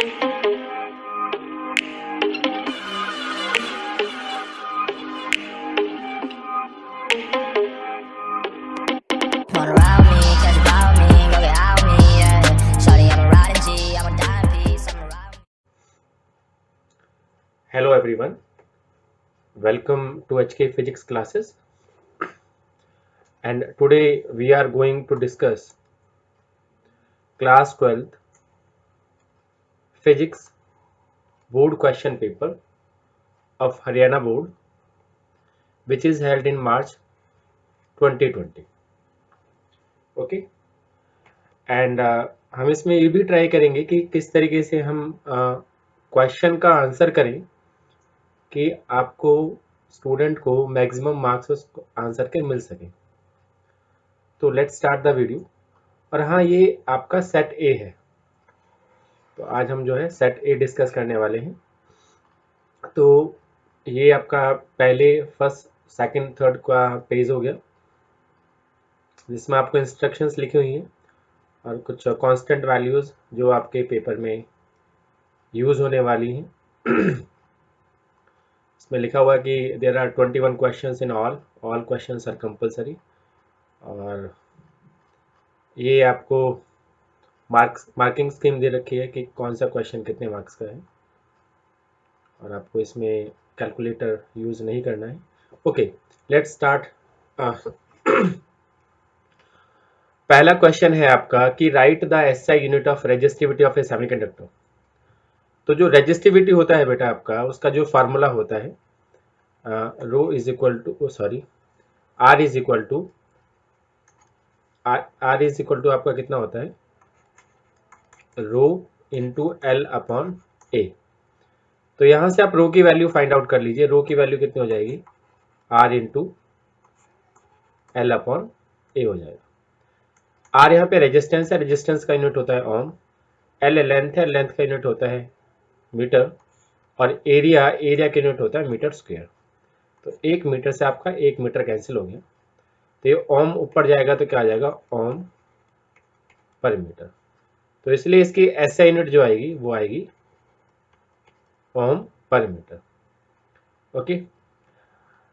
Wanna ride me, catch a vibe with me, go get out with me, yeah. Shawty, I'm a riding G, I'm a dime piece, I'm a ride. Hello everyone, welcome to HK Physics classes, and today we are going to discuss class 12th physics board question paper of Haryana board, which is held in March 2020. Okay and हम इसमें ये भी try करेंगे कि किस तरीके से हम क्वेश्चन का आंसर करें कि आपको स्टूडेंट को मैक्सिमम मार्क्स उस आंसर के मिल सके। तो लेट्स स्टार्ट द वीडियो। और हाँ, ये आपका सेट ए है, तो आज हम जो है सेट ए डिस्कस करने वाले हैं। तो ये आपका पहले फर्स्ट सेकंड थर्ड का पेज हो गया, जिसमें आपको इंस्ट्रक्शंस लिखी हुई हैं और कुछ कांस्टेंट वैल्यूज जो आपके पेपर में यूज होने वाली हैं। इसमें लिखा हुआ है कि there are 21 questions in all questions are compulsory, और ये आपको मार्किंग स्कीम दे रखी है कि कौन सा क्वेश्चन कितने मार्क्स का है, और आपको इसमें कैलकुलेटर यूज नहीं करना है। Okay, let's start. पहला क्वेश्चन है आपका कि right the SI unit of resistivity of A semiconductor. तो जो रेजिस्टिविटी होता है बेटा आपका, उसका जो फार्मूला होता है rho is equal to R is equal to आपका कितना होता है, rho into L upon A. तो यहां से आप रो की वैल्यू फाइंड आउट कर लीजिए। रो की वैल्यू कितनी हो जाएगी, आर इंटू एल अपॉन ए हो जाएगा। आर यहाँ पे रेजिस्टेंस है, रेजिस्टेंस का यूनिट होता है ओम। एल लेंथ है, लेंथ का यूनिट होता है मीटर, और एरिया का यूनिट होता है मीटर स्क्वायर। तो 1 मीटर से आपका 1 मीटर कैंसिल हो गया, तो ये ओम ऊपर जाएगा तो क्या आ जाएगा, ओम पर मीटर। तो इसलिए इसकी एसआई यूनिट जो आएगी वो आएगी ओम पर मीटर। ओके,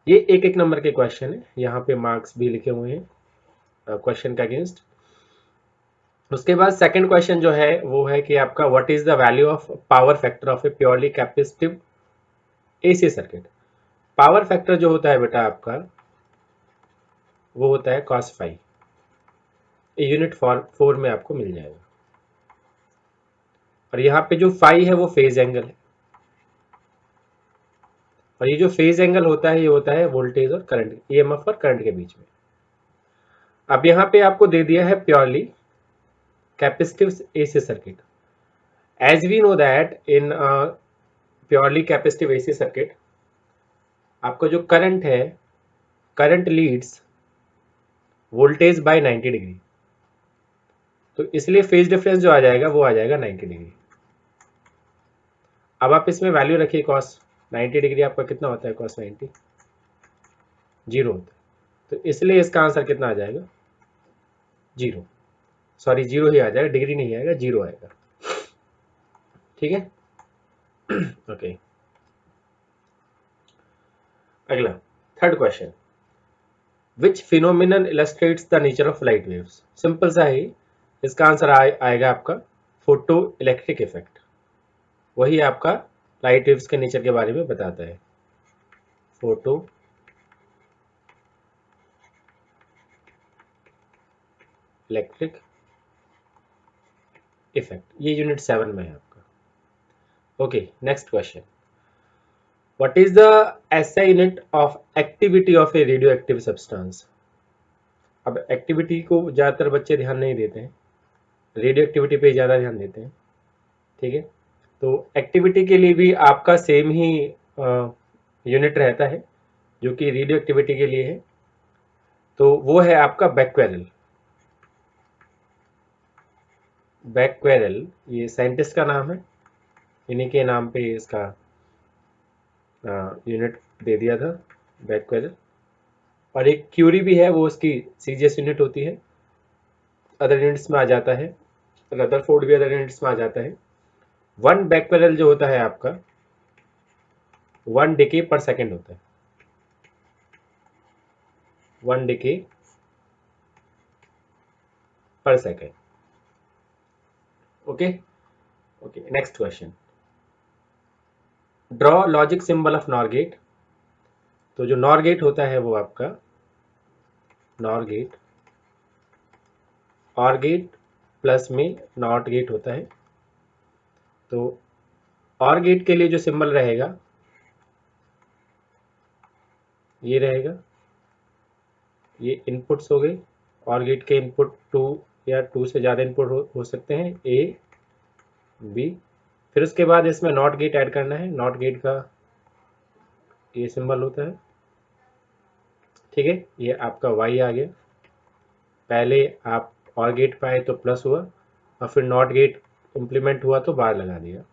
ये एक नंबर के क्वेश्चन है, यहाँ पे मार्क्स भी लिखे हुए हैं क्वेश्चन का अगेंस्ट। उसके बाद सेकंड क्वेश्चन जो है वो है कि आपका what is the value of power factor of A purely capacitive AC circuit. Power factor जो होता है बेटा आपका वो होता है cos फाई। यूनिट 4 में आपको मिल जाएगा, और यहाँ पे जो फाई है वो फेज एंगल है, और ये जो फेज एंगल होता है ये होता है वोल्टेज और करंट, ईएमएफ और करंट के बीच में। अब यहाँ पे आपको दे दिया है purely capacitive AC circuit. As we know that in purely capacitive AC circuit आपका जो करंट है, current leads voltage by 90 degree. तो इसलिए फेज डिफरेंस जो आ जाएगा वो आ जाएगा 90 डिग्री। अब आप इसमें वैल्यू रखिए cos 90 डिग्री आपका कितना होता है, cos 90 जीरो होता है। तो इसलिए इसका आंसर कितना आ जाएगा, जीरो, सॉरी जीरो ही आ जाएगा, डिग्री नहीं आएगा, जीरो आएगा। ठीक है, ओके। अगला third question, which phenomenon illustrates the nature of light waves. Simple सा है, इसका आंसर आएगा आपका फोटो इलेक्ट्रिक इफेक्ट। वही आपका लाइट वेव्स के नेचर के बारे में बताता है, फोटो इलेक्ट्रिक इफेक्ट। ये यूनिट 7 में है आपका। Okay, next question, what is the SI unit of activity of A radio active substance. अब एक्टिविटी को ज़्यादातर बच्चे ध्यान नहीं देते हैं, रेडियो एक्टिविटी पे ज़्यादा ध्यान देते हैं। ठीक है, तो एक्टिविटी के लिए भी आपका सेम ही यूनिट रहता है जो कि रेडियो एक्टिविटी के लिए है, तो वो है आपका बैक्वेरल। बैक्वेरल ये साइंटिस्ट का नाम है, इन्हीं के नाम पे इसका यूनिट दे दिया था, बैक्वेरल। और एक क्यूरी भी है, वो उसकी सीजीएस यूनिट होती है, अदर यूनिट्स में आ जाता है, रदरफोर्ड भी अदर यूनिट्स में आ जाता है। 1 बैकपेडल जो होता है आपका 1 डिके पर सेकेंड होता है, 1 डिके पर second. Okay okay, next question, draw logic symbol of NOR gate. तो जो नॉर गेट होता है वो आपका NOR gate, OR gate plus में नॉट गेट होता है। तो और गेट के लिए जो सिंबल रहेगा ये रहेगा, ये इनपुट्स हो गए। और गेट के इनपुट 2 या 2 से ज़्यादा इनपुट हो सकते हैं, ए बी। फिर उसके बाद इसमें नॉट गेट ऐड करना है, नॉट गेट का ये सिंबल होता है, ठीक है। ये आपका y आ गया, पहले आप और गेट पाए तो प्लस हुआ, और फिर नॉट गेट इम्प्लीमेंट हुआ तो बार लगा दिया।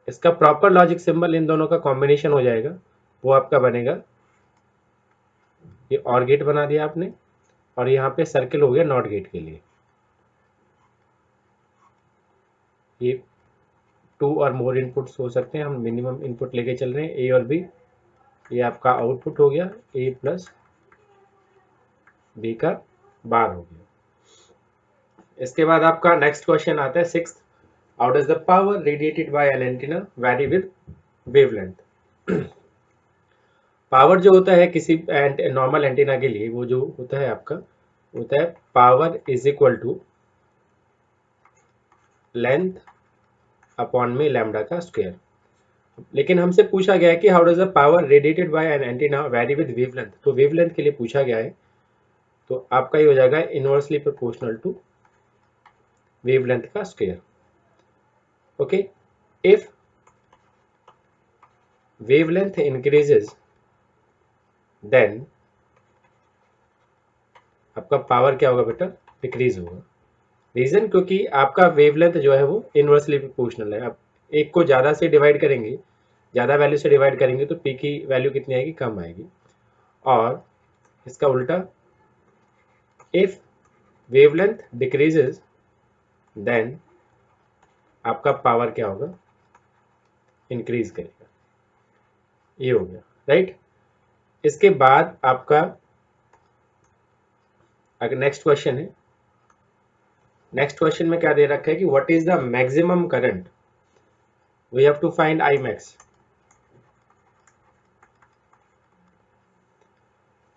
इसका प्रॉपर लॉजिक सिंबल इन दोनों का कॉम्बिनेशन हो जाएगा, वो आपका बनेगा, ये और गेट बना दिया आपने, और यहाँ पे सर्किल हो गया नॉट गेट के लिए। ये 2 और मोर इनपुट्स हो सकते हैं, हम मिनिमम इनपुट लेके चल रहे हैं, ए और बी। ये आपका आउटपुट हो गया, ए प्लस बी का बार हो गया। इसके बाद आपका नेक्स्ट क्वेश्चन आता है 6th, how does the power radiated by an antenna vary with wavelength. Power जो होता है किसी नॉर्मल एंटीना के लिए, वो जो होता है आपका होता है power is equal to length upon में लैम्डा का स्क्वायर। लेकिन हमसे पूछा गया है कि how does the power radiated by an antenna vary with wavelength, तो वेवलेंथ के लिए पूछा गया है, तो आपका ये हो जाएगा इनवर्सली प्रोपोर्शनल टू वेवलेंथ का square. Okay, if wavelength increases then आपका पावर क्या होगा बेटा, डिक्रीज होगा। रीजन, क्योंकि आपका वेवलेंथ जो है वो इनवर्सली प्रोपोर्शनल है। आप एक को ज़्यादा से डिवाइड करेंगे, ज़्यादा वैल्यू से डिवाइड करेंगे तो पी की वैल्यू कितनी आएगी, कम आएगी। और इसका उल्टा, इफ वेवलेंथ डिक्रीजेस देन आपका पावर क्या होगा, इंक्रीज करेगा। ये हो गया, राइट। इसके बाद आपका अगर नेक्स्ट क्वेश्चन है, नेक्स्ट क्वेश्चन में क्या दे रखा है कि what is the maximum current, we have to find I max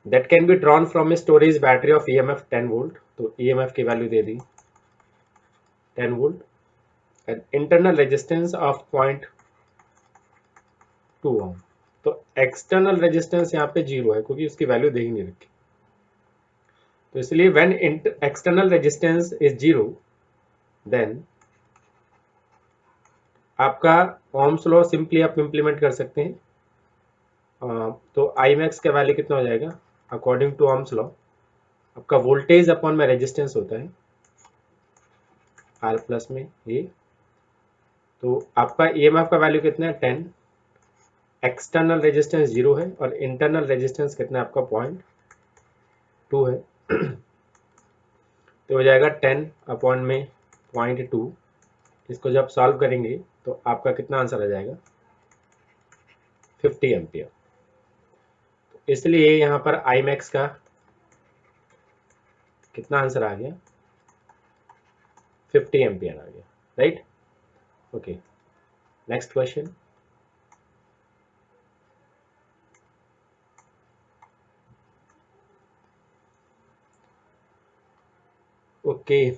that can be drawn from a storage battery of EMF 10 volt. तो ईएमएफ की वैल्यू दे दी 10 volt, and internal resistance of 0.2 ohm. तो एक्सटर्नल रेजिस्टेंस यहाँ पे 0 है, क्योंकि उसकी वैल्यू दे ही नहीं रखी। तो इसलिए when external resistance is 0 then आपका ओम्स लॉ सिंपली आप इंप्लीमेंट कर सकते हैं। तो आई मैक्स का वैल्यू कितना हो जाएगा, अकॉर्डिंग टू ओम्स लॉ आपका वोल्टेज अपॉन में रेजिस्टेंस होता है आर प्लस में ये। तो आपका ईएमएफ का वैल्यू कितना है, 10, एक्सटर्नल रेजिस्टेंस 0 है, और इंटरनल रेजिस्टेंस कितना है आपका 0.2 है। तो हो जाएगा 10 अपॉन में 0.2। इसको जब सॉल्व करेंगे तो आपका कितना आंसर आ जाएगा, 50 एम्पियर। इसलिए यहाँ पर आई मैक्स का कितना आंसर आ गया, 50 एम्पियर आ गया, right. Okay, next question, okay,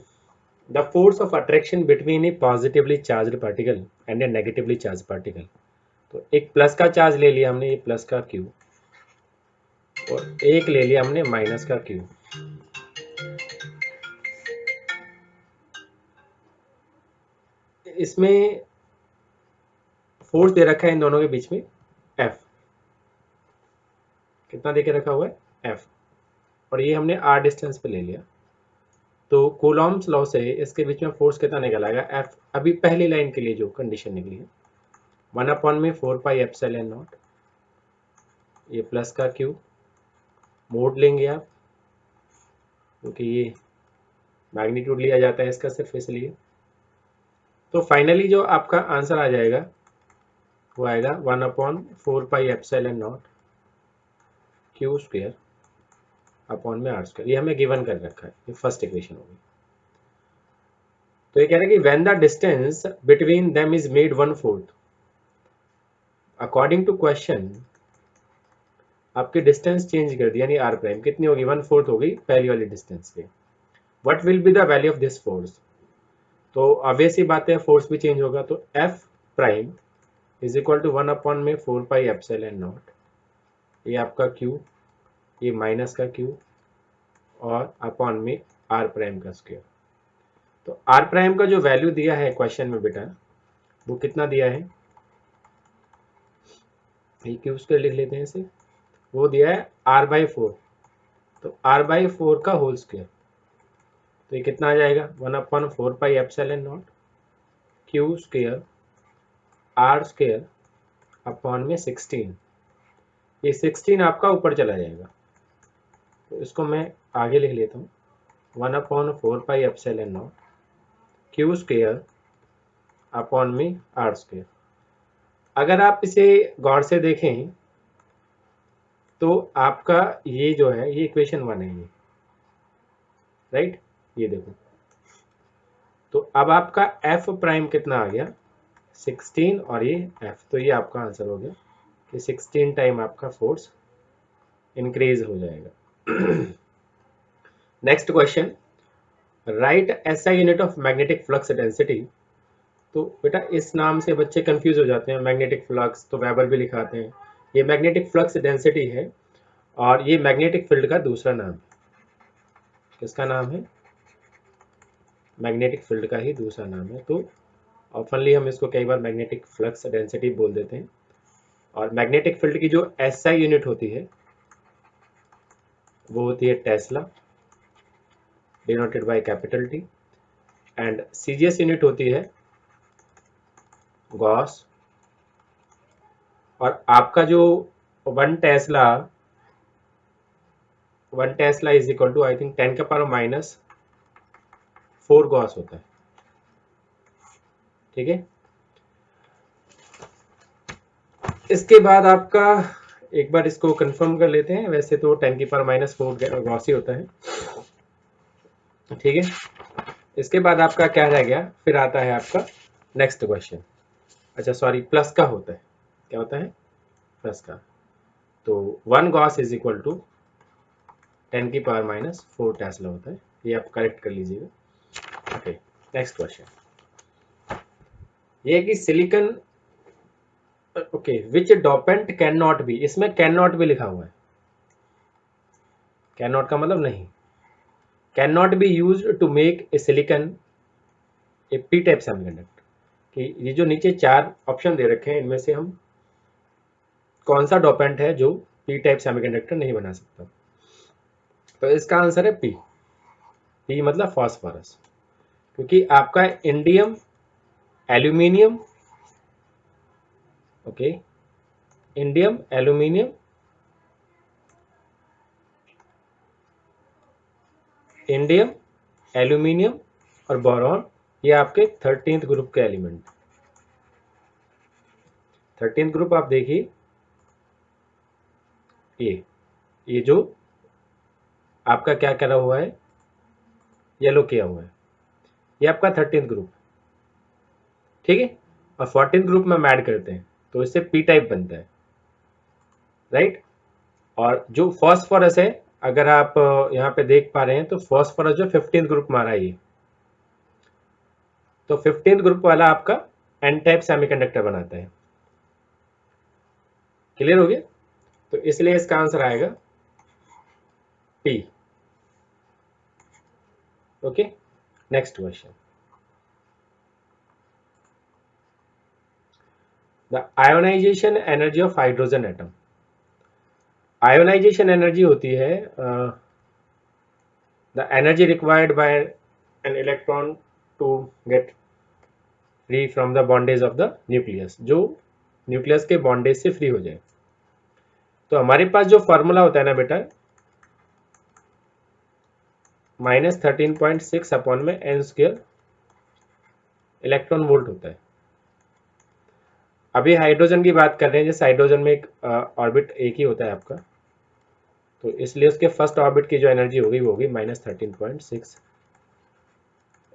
the force of attraction between A positively charged particle and A negatively charge particle. तो एक प्लस का चार्ज ले लिया हमने, ये प्लस का क्यू, और एक ले लिया हमने माइनस का क्यू। इसमें फोर्स दे रखा है इन दोनों के बीच में एफ, कितना दे के रखा हुआ है, एफ, और ये हमने आर डिस्टेंस पे ले लिया। तो कूलॉम्स लॉ से इसके बीच में फोर्स कितना निकल आएगा, एफ। अभी पहली लाइन के लिए जो कंडीशन निकली है 1/4πε0, ये प्लस का क्यू, मोड लेंगे आप क्योंकि ये मैग्नीट्यूड लिया जाता है इसका सिर्फ इसलिए, तो फाइनली जो आपका आंसर आ जाएगा वो आएगा 1/4πε0 क्यू स्क्वायर अपॉन में आर स्क्वायर। ये हमें गिवन कर रखा है, ये फर्स्ट इक्वेशन होगी। तो ये कह रहा है कि when the distance between them is made 1/4, according to question आपकी डिस्टेंस चेंज कर दी, यानी आर प्राइम कितनी होगी, 1/4 होगी पहली वाली डिस्टेंस की। What will be the value of this force, तो ऑब्वियस ही बात है फोर्स भी चेंज होगा, तो F prime is equal to 1/4πε0, ये आपका क्यू, ये माइनस का क्यू और अपॉन में आर प्राइम का स्क्वायर। तो आर प्राइम का जो वैल्यू दिया है क्वेश्चन में बेटा, वो कितना दिया है, ये क्यू स्क्वायर लिख लेते हैं इसे, वो दिया है r/4, तो r/4 का होल स्क्वायर, तो ये कितना आ जाएगा 1/4πε0 Q square R square upon में 16। ये 16 आपका ऊपर चला जाएगा, तो इसको मैं आगे लिख लेता हूँ 1/4πε0 क्यू स्क्वायर अपॉन में आर स्क्वायर। अगर आप इसे गौर से देखें तो आपका ये जो है ये इक्वेशन 1 है, ये राइट, ये देखो। तो अब आपका एफ प्राइम कितना आ गया 16 और ये एफ, तो ये आपका आंसर हो गया कि 16 टाइम आपका फोर्स इंक्रीज हो जाएगा। Next question, right SI unit of magnetic flux density. तो बेटा इस नाम से बच्चे कंफ्यूज हो जाते हैं, मैग्नेटिक फ्लक्स तो वेबर भी लिखाते हैं, ये मैग्नेटिक फ्लक्स डेंसिटी है और ये मैग्नेटिक फील्ड का दूसरा नाम है। किसका नाम है, मैग्नेटिक फील्ड का ही दूसरा नाम है। तो ऑफनली हम इसको कई बार मैग्नेटिक फ्लक्स डेंसिटी बोल देते हैं। और मैग्नेटिक फील्ड की जो एसआई यूनिट होती है वो होती है tesla, denoted by capital T, and CGS unit होती है गॉस। और आपका जो 1 tesla is equal to I think 10⁻⁴ gauss होता है, ठीक है। इसके बाद आपका एक बार इसको कंफर्म कर लेते हैं, वैसे तो 10⁻⁴ गॉस ही होता है, ठीक है। इसके बाद आपका क्या रह गया, फिर आता है आपका नेक्स्ट क्वेश्चन। अच्छा सॉरी, प्लस का होता है, क्या होता है, प्लस का। तो 1 gauss is equal to 10⁻⁴ tesla होता है, ये आप करेक्ट कर लीजिएगा। ओके, नेक्स्ट क्वेश्चन ये है कि silicon, okay, which dopant can not be, इसमें कैन नॉट भी लिखा हुआ है, कैन नॉट का मतलब नहीं, can not be used to make a silicon a P type semiconductor. कि ये जो नीचे 4 ऑप्शन दे रखे हैं, इनमें से हम कौन सा डोपेंट है जो पी टाइप सेमीकंडक्टर नहीं बना सकता, तो इसका आंसर है पी। पी मतलब फास्फोरस, क्योंकि आपका indium, aluminium, okay, indium, aluminium, indium, aluminium और बोरॉन, ये आपके 13th ग्रुप के एलिमेंट। 13th ग्रुप आप देखिए, ये जो आपका क्या करा हुआ है, येलो किया हुआ है, ये आपका 13th ग्रुप, ठीक है। और 14th ग्रुप में हम ऐड करते हैं तो इससे पी टाइप बनता है, राइट। और जो फॉस्फोरस है, अगर आप यहाँ पे देख पा रहे हैं तो फॉस्फोरस जो 15th ग्रुप मारा है ये, तो 15th ग्रुप वाला आपका एन टाइप सेमीकंडक्टर बनाता है। क्लियर हो गया, तो इसलिए इसका आंसर आएगा P. Okay, next question, the ionization energy of hydrogen atom. Ionization energy होती है the energy required by an electron to get free from the bondage of the nucleus, जो न्यूक्लियस के बॉन्डेज से फ्री हो जाए। तो हमारे पास जो फॉर्मूला होता है ना बेटा, -13.6 अपॉन में n स्क्वायर इलेक्ट्रॉन वोल्ट होता है। अभी हाइड्रोजन की बात कर रहे हैं, जैसे हाइड्रोजन में एक ऑर्बिट एक ही होता है आपका, तो इसलिए उसके फर्स्ट ऑर्बिट की जो एनर्जी होगी वो होगी -13.6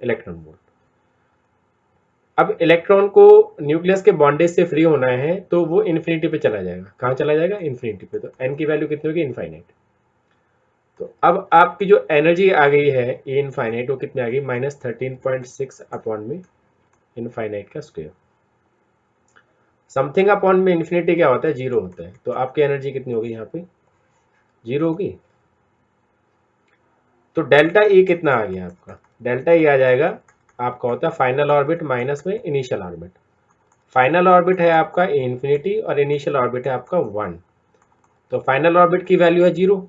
इलेक्ट्रॉन वोल्ट। अब इलेक्ट्रॉन को न्यूक्लियस के बॉन्डेज से फ्री होना है तो वो इन्फिनिटी पे चला जाएगा। कहाँ चला जाएगा? इन्फिनिटी पे। तो एन की वैल्यू कितनी होगी? इनफाइनाइट। तो अब आपकी जो एनर्जी आ गई है ये इनफाइनाइट, वो कितनी आ गई? -13.6 अपॉन में इनफाइनाइट का स्क्वायर। समथिंग अपॉन में इन्फिनिटी क्या होता है? जीरो होता है। तो आपकी एनर्जी कितनी होगी यहाँ पे? जीरो होगी। तो डेल्टा ई कितना आ गया आपका? डेल्टा ई आ जाएगा आपका होता है फाइनल ऑर्बिट माइनस में इनिशियल ऑर्बिट। फाइनल ऑर्बिट है आपका इन्फिनिटी और इनिशियल ऑर्बिट है आपका 1। तो फाइनल ऑर्बिट की वैल्यू है 0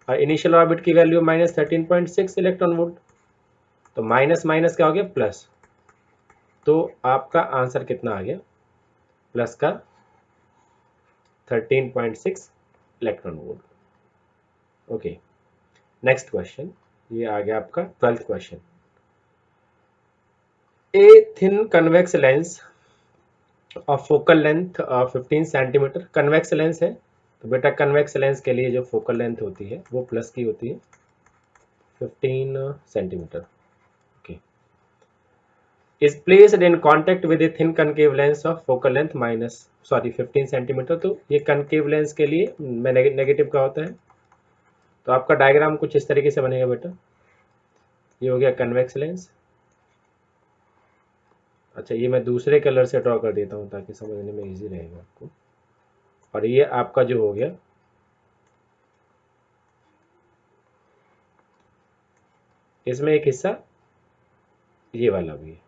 और इनिशियल ऑर्बिट की वैल्यू -13.6 इलेक्ट्रॉन वोल्ट। तो माइनस माइनस क्या हो गया? प्लस। तो आपका आंसर कितना आ गया? प्लस का 13.6 electron volt. Okay, next question, ये आ गया आपका 12th question. A thin convex lens of focal length 15 centimetre. Convex lens है तो बेटा कन्वेक्स लेंस के लिए जो फोकल लेंथ होती है वो प्लस की होती है, 15 centimetre. Okay, is placed in contact with a thin concave lens of focal length 15 centimetre. तो ये कनकेव लेंस के लिए नेगेटिव का होता है। तो आपका डायग्राम कुछ इस तरीके से बनेगा बेटा। ये हो गया कन्वेक्स लेंस। अच्छा, ये मैं दूसरे कलर से ड्रॉ कर देता हूँ ताकि समझने में इजी रहेगा आपको। और ये आपका जो हो गया इसमें एक हिस्सा ये वाला भी है।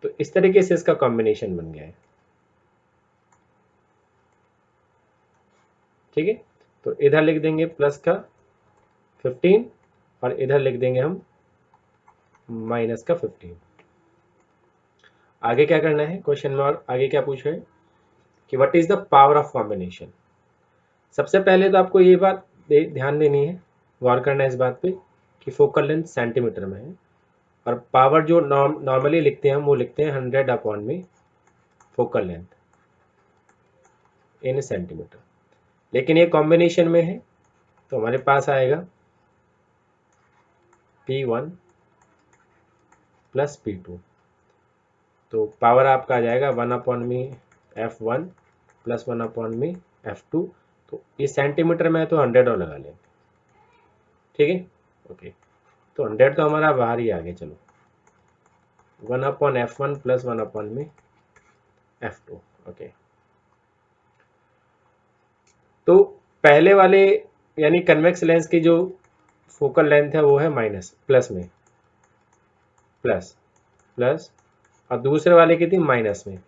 तो इस तरीके से इसका कॉम्बिनेशन बन गया है। ठीक है, तो इधर लिख देंगे प्लस का 15 और इधर लिख देंगे हम माइनस का 15। आगे क्या करना है क्वेश्चन में, और आगे क्या पूछा है कि what is the power of combination. सबसे पहले तो आपको ये बात ध्यान देनी है, गौर करना है इस बात पे कि फोकल लेंथ सेंटीमीटर में है और पावर जो नॉर्मली लिखते हैं हम वो लिखते हैं 100 अपॉन में फोकल लेंथ इन सेंटीमीटर। लेकिन ये कॉम्बिनेशन में है तो हमारे पास आएगा P1 प्लस P2। तो पावर आपका आ जाएगा 1 अपॉन में F1 प्लस 1 अपॉन में F2। तो ये सेंटीमीटर में है तो 100 और लगा लेंगे। ठीक है, ओके, तो 100 तो हमारा बाहर ही आ गया। चलो 1 अपॉन F1 प्लस 1 अपॉन में F2। ओके, तो पहले वाले यानी कन्वेक्स लेंस की जो फोकल लेंथ है वो है माइनस, प्लस में प्लस प्लस, और दूसरे वाले की थी माइनस में।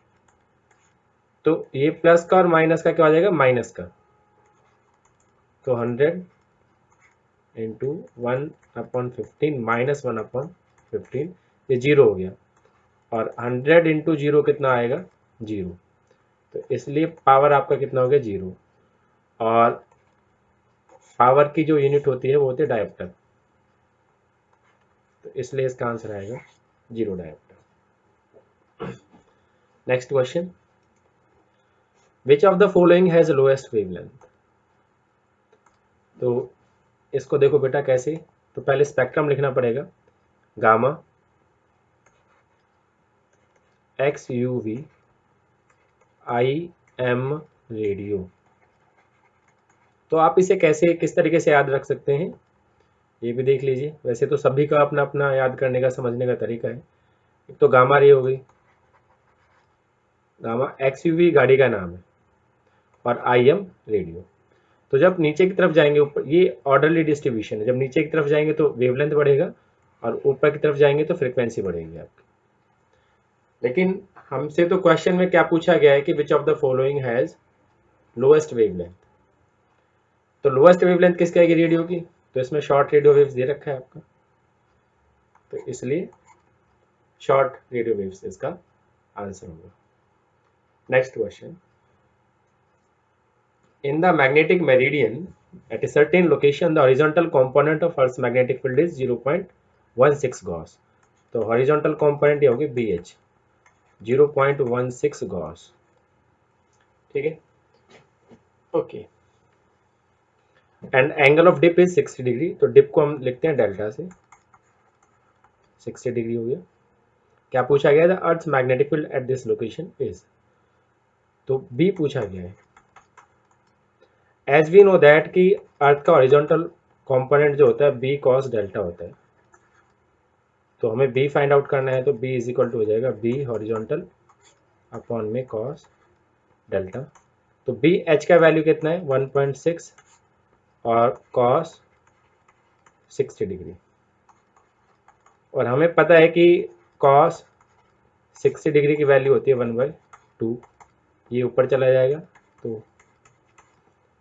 तो ये प्लस का और माइनस का क्या हो जाएगा? माइनस का। तो 100 इंटू 1 अपॉन 15 माइनस 1 अपॉन 15, ये जीरो हो गया। और 100 इंटू जीरो कितना आएगा? जीरो। तो इसलिए पावर आपका कितना हो गया? जीरो। और पावर की जो यूनिट होती है वो होती है डायोप्टर। तो इसलिए इसका आंसर आएगा zero dioptre. Next question, which of the following has lowest wavelength. तो इसको देखो बेटा कैसे, तो पहले स्पेक्ट्रम लिखना पड़ेगा। Gamma X U V I M radio. तो आप इसे कैसे किस तरीके से याद रख सकते हैं ये भी देख लीजिए। वैसे तो सभी का अपना अपना याद करने का समझने का तरीका है। एक तो गामा रे हो गई, गामा एक्स यू वी गाड़ी का नाम है और आई एम रेडियो। तो जब नीचे की तरफ जाएंगे ऊपर, ये ऑर्डरली डिस्ट्रीब्यूशन है, जब नीचे की तरफ जाएंगे तो वेवलेंथ बढ़ेगा और ऊपर की तरफ जाएंगे तो फ्रीक्वेंसी बढ़ेगी आपकी। लेकिन हमसे तो क्वेश्चन में क्या पूछा गया है कि which of the following has lowest wavelength. तो लोएस्ट वेवलेंथ किसकी आएगी? रेडियो की। तो इसमें शॉर्ट रेडियो वेव्स दे रखा है आपका, तो इसलिए शॉर्ट रेडियो वेव्स इसका आंसर होगा। Next question, in the magnetic meridian at a certain location the horizontal component of earth's magnetic field is 0.16 gauss। तो हॉरिजॉन्टल कंपोनेंट ये होगी BH 0.16 गॉस। ठीक है, okay. And angle of dip is 60 degree, तो dip को हम लिखते हैं डेल्टा से, 60 डिग्री हो गया। क्या पूछा गया था? Earth magnetic field at this location is, तो बी पूछा गया है। एज वी नो दैट कि अर्थ का हॉरिजॉन्टल कंपोनेंट जो होता है बी कॉस डेल्टा होता है, तो हमें बी फाइंड आउट करना है, तो बी इज इक्वल टू हो जाएगा बी हॉरिजॉन्टल अपॉन में कॉस डेल्टा। तो बी एच का वैल्यू कितना है? 1.6 और कॉस 60 डिग्री, और हमें पता है कि कॉस 60 डिग्री की वैल्यू होती है 1/2, ये ऊपर चला जाएगा, तो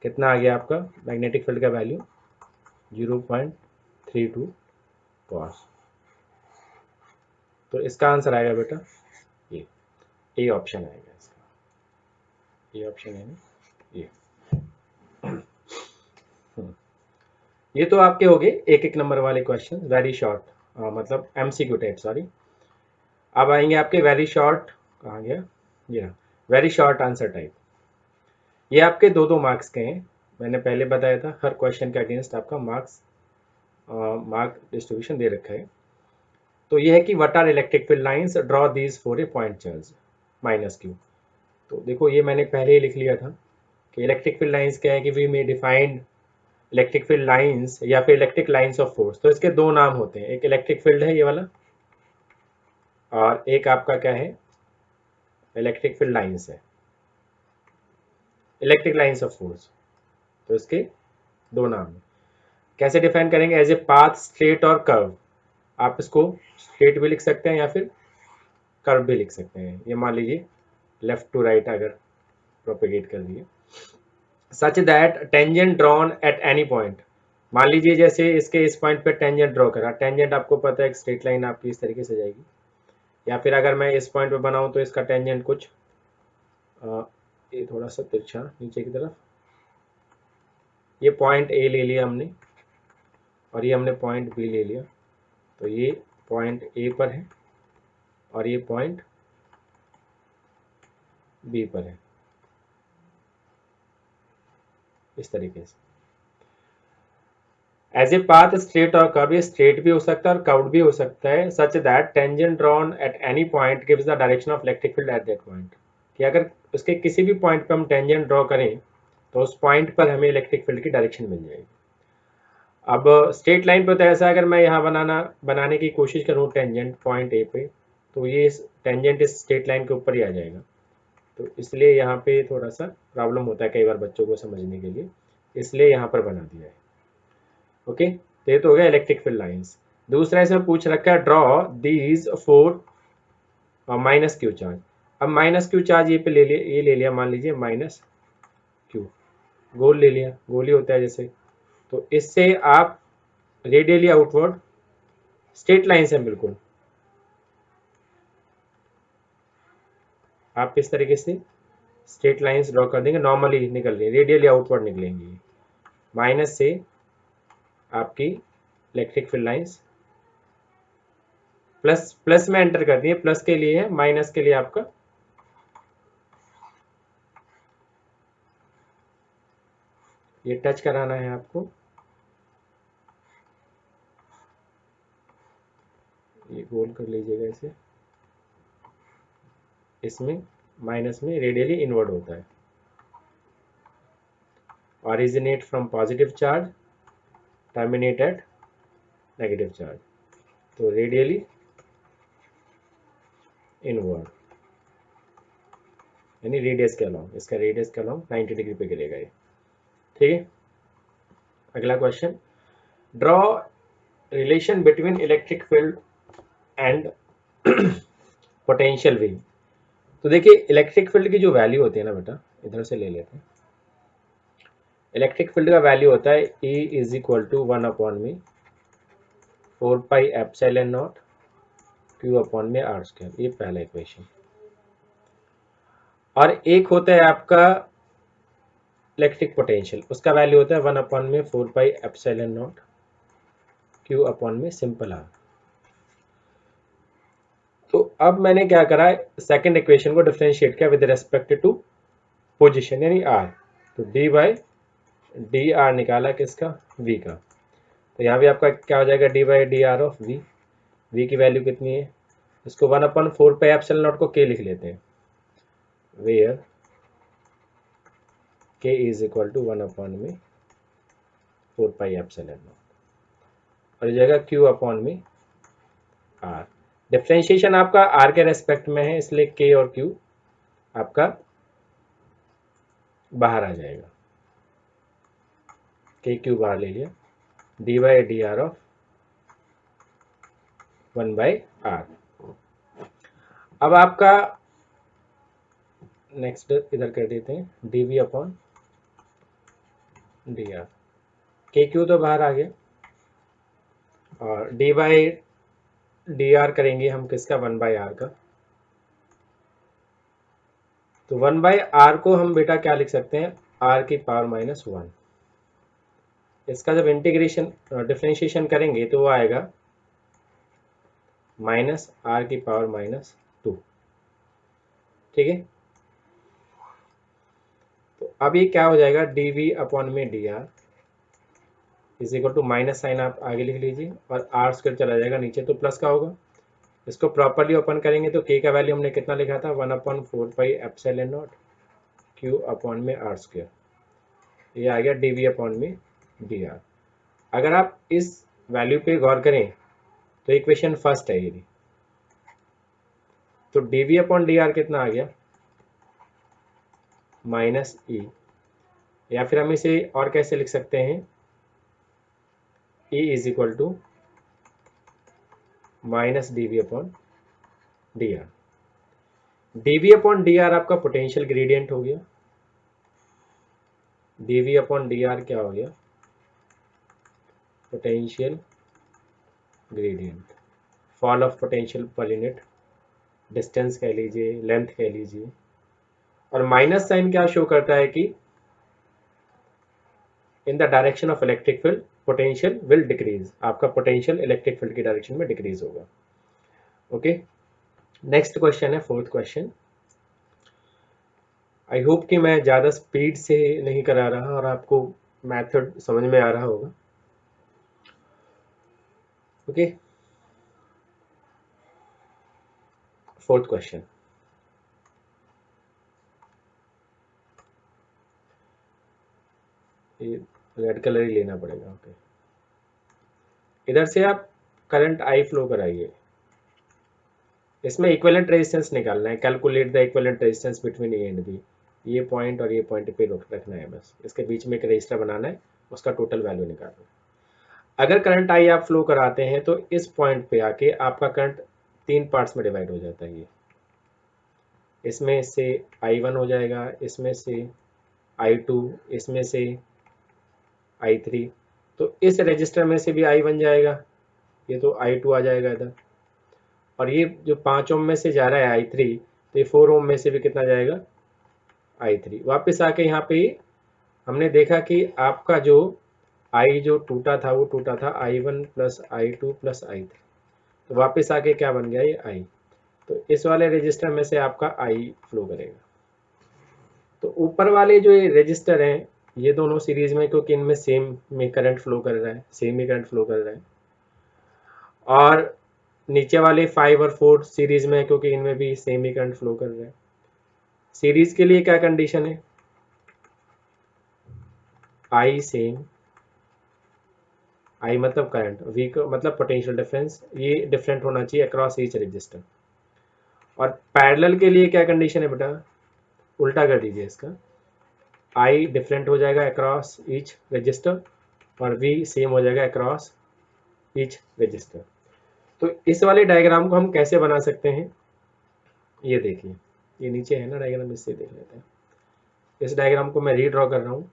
कितना आ गया आपका मैग्नेटिक फील्ड का वैल्यू? 0.32 कॉस। तो इसका आंसर आएगा बेटा ये ऑप्शन आएगा इसका, ये ऑप्शन है ना ये। ये तो आपके हो गए एक एक नंबर वाले क्वेश्चन, वेरी शॉर्ट, मतलब MCQ टाइप, सॉरी। अब आएंगे आपके वेरी शॉर्ट, कहाँ गया ये, वेरी शॉर्ट आंसर टाइप। ये आपके 2-2 मार्क्स के हैं, मैंने पहले बताया था हर क्वेश्चन के अगेंस्ट आपका मार्क डिस्ट्रीब्यूशन दे रखा है। तो ये है कि what are electric field lines, draw these for a point charge -q। तो देखो ये मैंने पहले ही लिख लिया था कि इलेक्ट्रिक फील्ड लाइंस क्या है कि we may define electric field lines या फिर इलेक्ट्रिक लाइंस ऑफ फोर्स। तो इसके 2 नाम होते हैं, एक इलेक्ट्रिक फील्ड है ये वाला, और एक आपका क्या है, इलेक्ट्रिक फील्ड लाइंस है, इलेक्ट्रिक लाइंस ऑफ फोर्स। तो इसके 2 नाम है। कैसे डिफाइन करेंगे? एज ए पाथ, स्ट्रेट और कर्व। आप इसको स्ट्रेट भी लिख सकते हैं या फिर कर्व भी लिख सकते हैं। ये मान लीजिए लेफ्ट टू राइट अगर प्रोपेगेट कर दिए, such that tangent drawn at any point. मान लीजिए जैसे इसके इस पॉइंट पे टेंजेंट ड्रॉ करा, टेंजेंट आपको पता है एक स्ट्रेट लाइन आपकी इस तरीके से जाएगी, या फिर अगर मैं इस पॉइंट पे बनाऊं तो इसका टेंजेंट कुछ ये थोड़ा सा तिरछा नीचे की तरफ, ये पॉइंट ए ले लिया हमने और ये हमने पॉइंट बी ले लिया, तो ये पॉइंट ए पर है और ये पॉइंट बी पर है, इस तरीके से। एज ए पाथ, स्ट्रेट और कर्व, ये स्ट्रेट भी हो सकता है और कर्व भी हो सकता है, such that tangent drawn at any point gives the direction of electric field at that point. कि अगर उसके किसी भी पॉइंट पर हम टेंजेंट ड्रॉ करें तो उस पॉइंट पर हमें इलेक्ट्रिक फील्ड की डायरेक्शन मिल जाएगी। अब स्ट्रेट लाइन पे तो ऐसा, अगर मैं यहाँ बनाने की कोशिश करूँ टेंजेंट पॉइंट ए पे, तो ये टेंजेंट इस स्ट्रेट लाइन के ऊपर ही आ जाएगा, तो इसलिए यहाँ पे थोड़ा सा प्रॉब्लम होता है कई बार बच्चों को समझने के लिए, इसलिए यहाँ पर बना दिया है। ओके, तो ये तो हो गया इलेक्ट्रिक फील्ड लाइंस। दूसरा इसमें पूछ रखा है draw these four -q charge. अब -q चार्ज ये पे ले लिया, ये ले लिया मान लीजिए -q, गोल ले लिया, गोल ही होता है जैसे, तो इससे आप रेडियली आउटवर्ड स्ट्रेट लाइन से बिल्कुल आप इस तरीके से स्ट्रेट लाइंस ड्रॉ कर देंगे, नॉर्मली निकल रही है, रेडियली आउटवर्ड निकलेंगी, माइनस से आपकी इलेक्ट्रिक फील्ड लाइंस प्लस में एंटर कर दिए, प्लस के लिए है, माइनस के लिए आपका ये टच कराना है आपको, ये गोल कर लीजिएगा इसे, इसमें माइनस में रेडियली इनवर्ड होता है, originate from positive charge, terminate at negative charge, तो रेडियली इनवर्ड यानी रेडियस के अलॉन्ग, इसका रेडियस के अलॉन्ग 90 डिग्री पे गिरेगा ये। ठीक है, अगला question, draw relation between electric field and potential V. तो देखिए इलेक्ट्रिक फील्ड की जो वैल्यू होती है ना बेटा, इधर से ले लेते हैं, इलेक्ट्रिक फील्ड का वैल्यू होता है E इज इक्वल टू 1/में 4πε0 Q/r², ये पहला इक्वेशन। और एक होता है आपका इलेक्ट्रिक पोटेंशियल, उसका वैल्यू होता है 1/में 4πε0 Q/में सिंपल r। तो अब मैंने क्या करा, सेकंड इक्वेशन को डिफरेंशिएट किया विद रेस्पेक्ट टू पोजीशन यानी आर। तो डी बाई डी आर निकाला किसका, वी का। तो यहाँ भी आपका क्या हो जाएगा, D by D R of V. V की वैल्यू कितनी है, इसको 1/4 पाई एप्सिलॉन नॉट को के लिख लेते हैं, where K is equal to 1/4 pi epsilon naught, और ये जाएगा क्यू अपॉन में आर। डिफरेंशिएशन आपका आर के रेस्पेक्ट में है, इसलिए के और क्यू आपका बाहर आ जाएगा, के क्यू बाहर ले लिया, D by D R of 1/r। अब आपका नेक्स्ट इधर कर देते हैं, D V upon D R. K Q तो बाहर आ गया, और डी बाई डी आर करेंगे हम किसका, 1/r का। तो 1/r को हम बेटा क्या लिख सकते हैं, r की पावर -1। इसका जब इंटीग्रेशन डिफरेंशिएशन करेंगे तो वो आएगा -r की पावर -2। ठीक है, तो अब ये क्या हो जाएगा, डी वी अपॉन में D R is equal to minus sign आप आगे लिख लीजिए, और आर स्क्वायर चला जाएगा नीचे तो प्लस का होगा। इसको प्रॉपर्ली ओपन करेंगे तो के का वैल्यू हमने कितना लिखा था, 1/4 pi epsilon not Q upon में आर स्क्वायर। ये आ गया डी वी अपॉन में डी आर। अगर आप इस वैल्यू पे गौर करें तो इक्वेशन फर्स्ट है ये, तो D V upon D R कितना आ गया, -e, या फिर हम इसे और कैसे लिख सकते हैं, e is equal to minus D V upon D R. D V upon D R आपका पोटेंशियल ग्रेडियंट हो गया, D V upon D R क्या हो गया, potential gradient, fall of potential per unit distance कह लीजिए, लेंथ कह लीजिए। और माइनस साइन क्या शो करता है कि in the direction of electric field potential will decrease, आपका पोटेंशियल इलेक्ट्रिक फील्ड की डायरेक्शन में डिक्रीज होगा। ओके, नेक्स्ट क्वेश्चन है फोर्थ क्वेश्चन। आई होप कि मैं ज़्यादा स्पीड से नहीं करा रहा और आपको मेथड समझ में आ रहा होगा। ओके, फोर्थ क्वेश्चन, ये रेड कलर ही लेना पड़ेगा। ओके, इधर से आप करंट आई फ्लो कराइए, इसमें इक्विवेलेंट रेजिस्टेंस निकालना है, calculate the equivalent resistance between A and B. ये पॉइंट और ये पॉइंट पे रखना है, बस इसके बीच में एक रजिस्टर बनाना है, उसका टोटल वैल्यू निकालना है। अगर करंट आई आप फ्लो कराते हैं तो इस पॉइंट पे आके आपका करंट 3 पार्ट्स में डिवाइड हो जाता है। ये इसमें से I1 हो जाएगा, इसमें से I2, इसमें से I3। तो इस रजिस्टर में से भी I बन जाएगा, ये तो I2 आ जाएगा इधर, और ये जो 5 ओम में से जा रहा है I3, तो ये 4 ओम में से भी कितना जाएगा, I3। वापस आके यहाँ पे हमने देखा कि आपका जो I जो टूटा था वो टूटा था I1 plus I2 plus I3, तो वापस आके क्या बन गया, ये I। तो इस वाले रजिस्टर में से आपका I फ्लो करेगा। तो ऊपर वाले जो ये रजिस्टर हैं ये दोनों सीरीज में, क्योंकि इनमें सेम में करंट फ्लो कर रहा है, सेम ही करंट फ्लो कर रहा है। और नीचे वाले 5 और 4 सीरीज में, क्योंकि इनमें भी सेम ही करंट फ्लो कर रहा है। सीरीज के लिए क्या कंडीशन है, आई सेम, आई मतलब करंट, वी का मतलब पोटेंशियल डिफरेंस, ये डिफरेंट होना चाहिए अक्रॉस ईच रजिस्टर। और पैरेलल के लिए क्या कंडीशन है बेटा, उल्टा कर दीजिए इसका, आई डिफरेंट हो जाएगा अक्रॉस ईच रजिस्टर और वी सेम हो जाएगा अक्रॉस ईच रजिस्टर। तो इस वाले डायग्राम को हम कैसे बना सकते हैं, ये देखिए, ये नीचे है ना डायग्राम, इससे देख लेते हैं। इस डायग्राम को मैं रीड्रॉ कर रहा हूँ।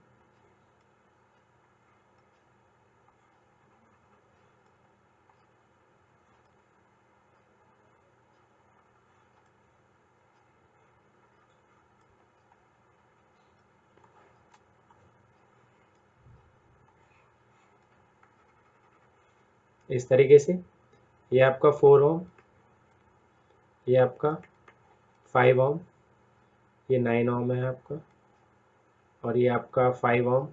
इस तरीके से ये आपका 4 ओम, ये आपका 5 ओम, ये 9 ओम है आपका, और ये आपका 5 ओम,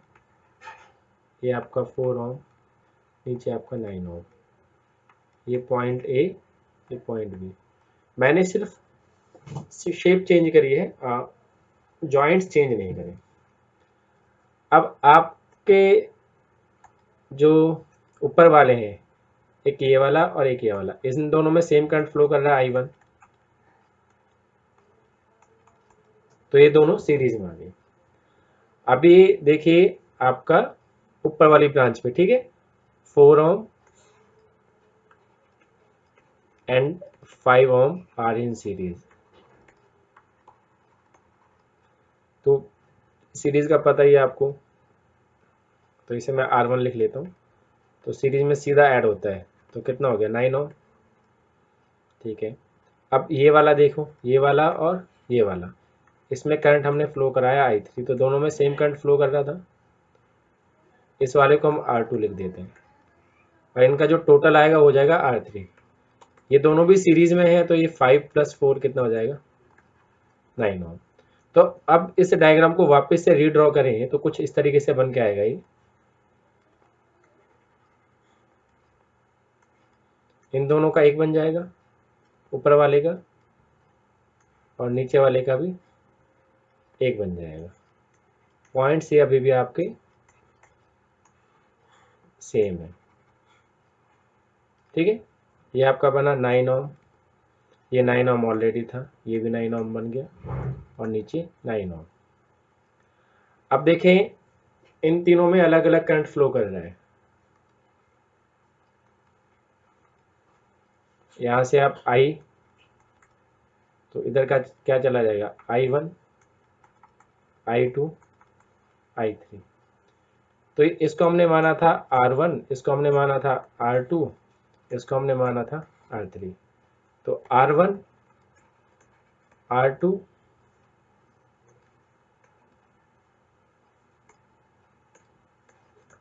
ये आपका 4 ओम, नीचे आपका 9 ओम। ये पॉइंट ए, ये पॉइंट बी। मैंने सिर्फ शेप चेंज करी है, जॉइंट्स चेंज नहीं करे। अब आपके जो ऊपर वाले हैं, एक ये वाला और एक ये वाला, इन दोनों में सेम करंट फ्लो कर रहा है I1, तो ये दोनों सीरीज में आ गए। अभी देखिए आपका ऊपर वाली ब्रांच पे, ठीक है, 4 ohm and 5 ohm are in series. तो सीरीज का पता ही है आपको, तो इसे मैं R1 लिख लेता हूँ। तो सीरीज में सीधा ऐड होता है, तो कितना हो गया 9 ओम, ठीक है। अब ये वाला देखो, ये वाला और ये वाला, इसमें करंट हमने फ्लो कराया I3, तो दोनों में सेम करंट फ्लो कर रहा था। इस वाले को हम R2 लिख देते हैं, और इनका जो टोटल आएगा हो जाएगा R3। ये दोनों भी सीरीज में है, तो ये 5 + 4 कितना हो जाएगा 9 ओम। तो अब इस डायग्राम को वापस से रीड्रॉ करें तो कुछ इस तरीके से बन के आएगा। ये इन दोनों का एक बन जाएगा, ऊपर वाले का और नीचे वाले का भी एक बन जाएगा। पॉइंट्स ये अभी भी आपके सेम है, ठीक है। ये आपका बना 9 ओम, ये 9 ओम ऑलरेडी था, ये भी 9 ओम बन गया, और नीचे 9 ओम। अब देखें इन तीनों में अलग अलग करंट फ्लो कर रहा है। यहाँ से आप I, तो इधर का क्या चला जाएगा I1, I2, I3। तो इसको हमने माना था R1, इसको हमने माना था R2, इसको हमने माना था R3। तो R1, R2,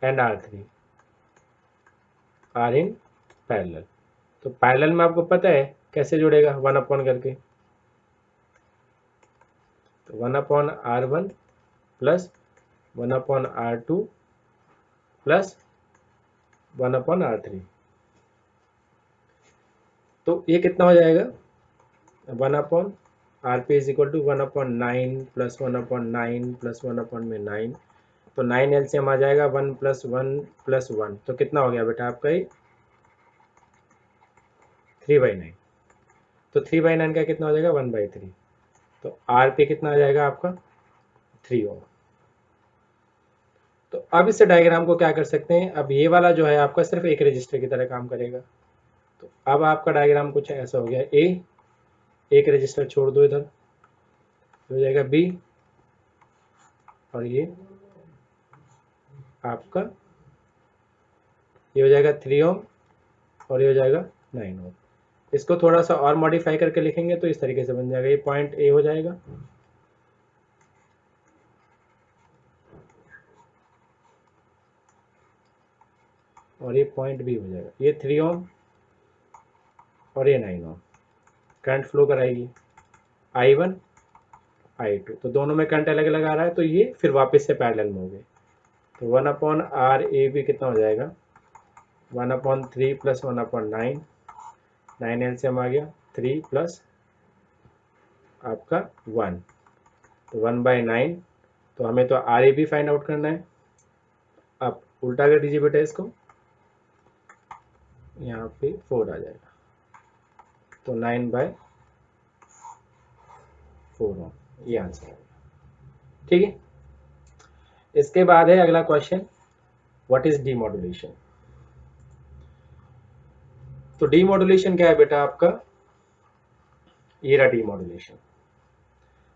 and R3 are in parallel. तो पैरेलल में आपको पता है कैसे जुड़ेगा, 1 करके। तो 1/R1 plus 1/R2 plus 1/R3। तो ये कितना हो जाएगा 1/RP is equal to 1/9 plus 1/9 plus 1/9। तो 9 LCM आ जाएगा 1 + 1 + 1, तो कितना हो गया बेटा आपका ये 3/9। तो 3/9 का कितना हो जाएगा 1/3। तो आर पे कितना आ जाएगा आपका 3 ओम। तो अब इस डायग्राम को क्या कर सकते हैं, अब ये वाला जो है आपका सिर्फ एक रजिस्टर की तरह काम करेगा। तो अब आपका डायग्राम कुछ ऐसा हो गया, ए, एक रजिस्टर छोड़ दो इधर, हो जाएगा बी, और ये आपका ये हो जाएगा 3 ओम, और ये हो जाएगा 9 ओम। इसको थोड़ा सा और मॉडिफाई करके लिखेंगे तो इस तरीके से बन जाएगा, ये पॉइंट ए हो जाएगा, और ये पॉइंट बी हो जाएगा। ये 3 ओम और ये 9 ओम करंट फ्लो कराएगी I1, I2। तो दोनों में करंट अलग अलग आ रहा है, तो ये फिर वापस से पैरेलल में हो गए। तो 1/RA भी कितना हो जाएगा 1/3 प्लस 1/9, 9 LCM आ गया 3 प्लस आपका 1, तो 1/9। तो हमें तो RA भी फाइंड आउट करना है। अब उल्टा कर दीजिए बेटा इसको, यहाँ पे 4 आ जाएगा, तो 9/4 ओम, ये आंसर आएगा, ठीक है। इसके बाद है अगला क्वेश्चन, व्हाट इज डीमॉड्यूलेशन। तो डीमॉड्यूलेशन क्या है बेटा आपका, ये रहा demodulation,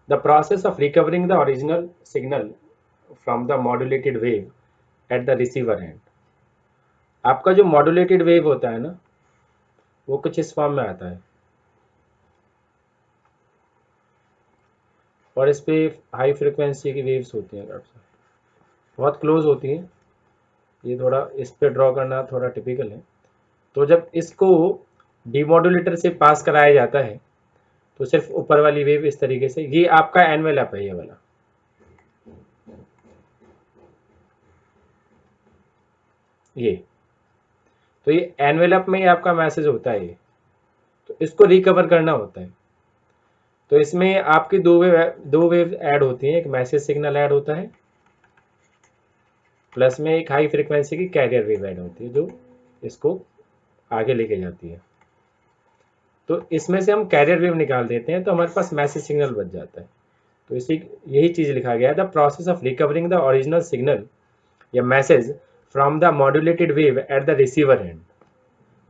the process of recovering the original signal from the modulated wave at the receiver and. आपका जो मॉड्यूलेटेड वेव होता है ना, वो कुछ इस फॉर्म में आता है, और इस पे हाई फ्रिक्वेंसी की वेव्स होती हैं डॉक्टर साहब, बहुत क्लोज होती हैं। ये थोड़ा इस पे ड्रॉ करना थोड़ा टिपिकल है। तो जब इसको डीमॉड्यूलेटर से पास कराया जाता है तो सिर्फ ऊपर वाली वेव इस तरीके से, ये आपका एनवेलप है ये वाला, ये तो ये एनवेलप में ही आपका मैसेज होता है ये, तो इसको रिकवर करना होता है। तो इसमें आपकी दो वेव ऐड होती हैं, एक मैसेज सिग्नल ऐड होता है, प्लस में एक हाई फ्रीक्वेंसी की कैरियर वेव ऐड होती है जो इसको आगे लेके जाती है। तो इसमें से हम कैरियर वेव निकाल देते हैं तो हमारे पास मैसेज सिग्नल बच जाता है। तो इसी यही चीज़ लिखा गया है, the process of recovering the original signal या message from the modulated wave at the receiver end.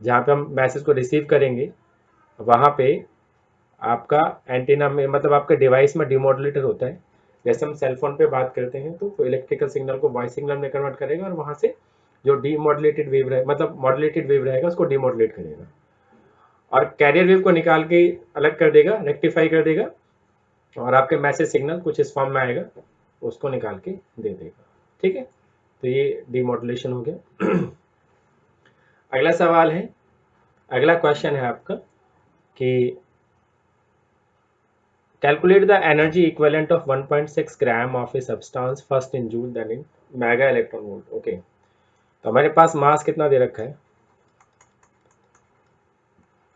जहाँ पे हम मैसेज को रिसीव करेंगे वहाँ पे आपका एंटीना में, मतलब आपके डिवाइस में डिमॉड्यूलेटर होता है। जैसे हम सेल फोन पे बात करते हैं तो इलेक्ट्रिकल सिग्नल को वॉइस सिग्नल में कन्वर्ट करेगा और वहाँ से जो डीमॉड्यूलेटेड वेव रहे, मतलब मॉड्यूलेटेड वेव रहेगा उसको डीमॉड्यूलेट करेगा और कैरियर वेव को निकाल के अलग कर देगा, रेक्टिफाई कर देगा और आपके मैसेज सिग्नल कुछ इस फॉर्म में आएगा, उसको निकाल के दे देगा। ठीक है, तो ये डीमॉड्यूलेशन हो गया। अगला सवाल है, अगला क्वेश्चन है आपका कि calculate the energy equivalent of 1.6 gram of a substance first in joule then in mega electron volt. Okay, तो हमारे पास मास कितना दे रखा है